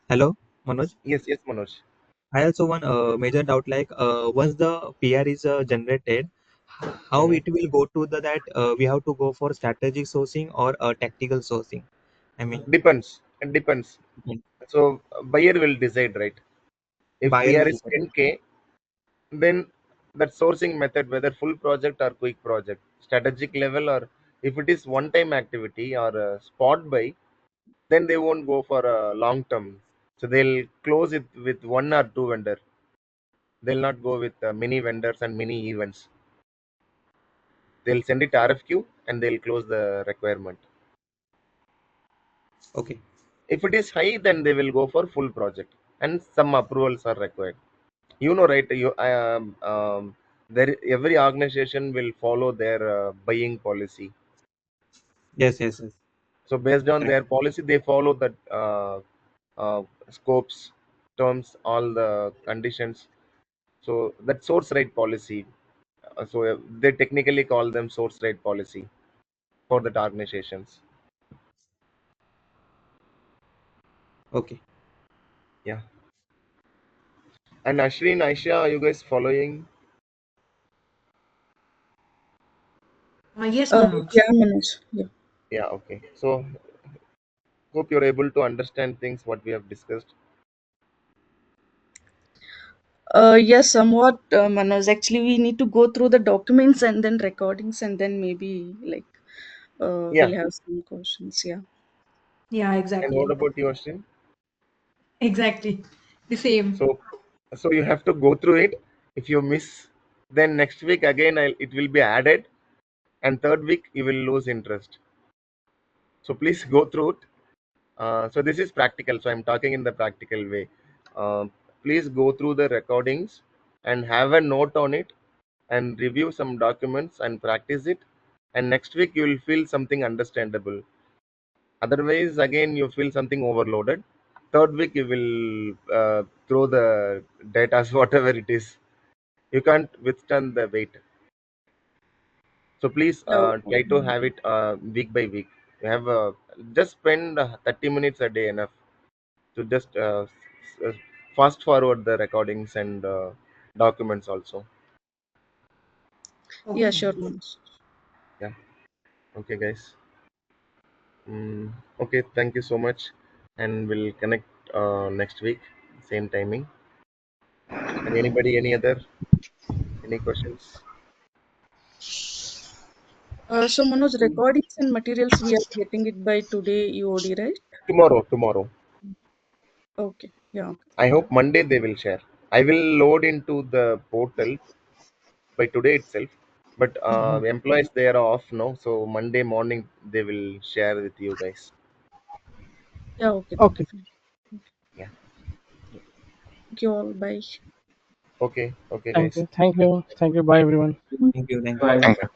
hello, Manoj. Yes, yes, Manoj. I also one major doubt, like once the PR is generated, how Mhm. it will go to the that we have to go for strategic sourcing or tactical sourcing. I mean, Depends. It depends. So buyer will decide, right? If buyer PR will is decide. 10K, then that sourcing method, whether full project or quick project, strategic level, or if it is one time activity or a spot buy, then they won't go for a long term. So they'll close it with one or two vendor. They'll not go with many vendors and many events. They'll send it RFQ and they'll close the requirement. Okay, If it is high, then they will go for full project, and some approvals are required. You know, right? There every organization will follow their buying policy. yes, yes, yes. So based on Correct. their policy, they follow the scopes, terms, all the conditions. So that source right policy. They technically call them source right policy for the organizations. Okay. Yeah. And Ashwin, Aisha, are you guys following? Yes, Manoj. Yeah, Manoj. Yeah. Yeah. Okay. So hope you're able to understand things what we have discussed. Yes, somewhat, Manoj. Actually, we need to go through the documents and then recordings, and then maybe like Yeah. we'll have some questions. Yeah. Yeah, And what exactly. about you, Ashwin? Exactly. The same. So, so you have to go through it. If you miss, then next week again it will be added, and third week you will lose interest. So please go through it. So this is practical. So I'm talking in the practical way. Please go through the recordings and have a note on it, and review some documents and practice it. And next week you will feel something understandable. Otherwise, again you feel something overloaded. Third week you will throw the data whatever it is. You can't withstand the weight. So please Okay. try to have it week by week. You have just spend 30 minutes a day enough to just fast forward the recordings and documents also. Yeah, Okay, sure, Manoj. Manoj. Yeah. Okay, guys. Okay. Thank you so much, and we'll connect next week, same timing. And anybody, any other? Any questions? So Manoj, recordings and materials we are getting it by today EOD, right? Tomorrow. Okay. Yeah. I hope Monday they will share. I will load into the portal by today itself. But employees they are off now, so Monday morning they will share with you guys. Yeah. Okay. Then. Okay. Fine. Yeah. Thank you all. Bye. Okay. Okay, Thank guys. you. Thank you. Thank you. Bye, everyone. Thank you. Thank you. Bye. Thank you.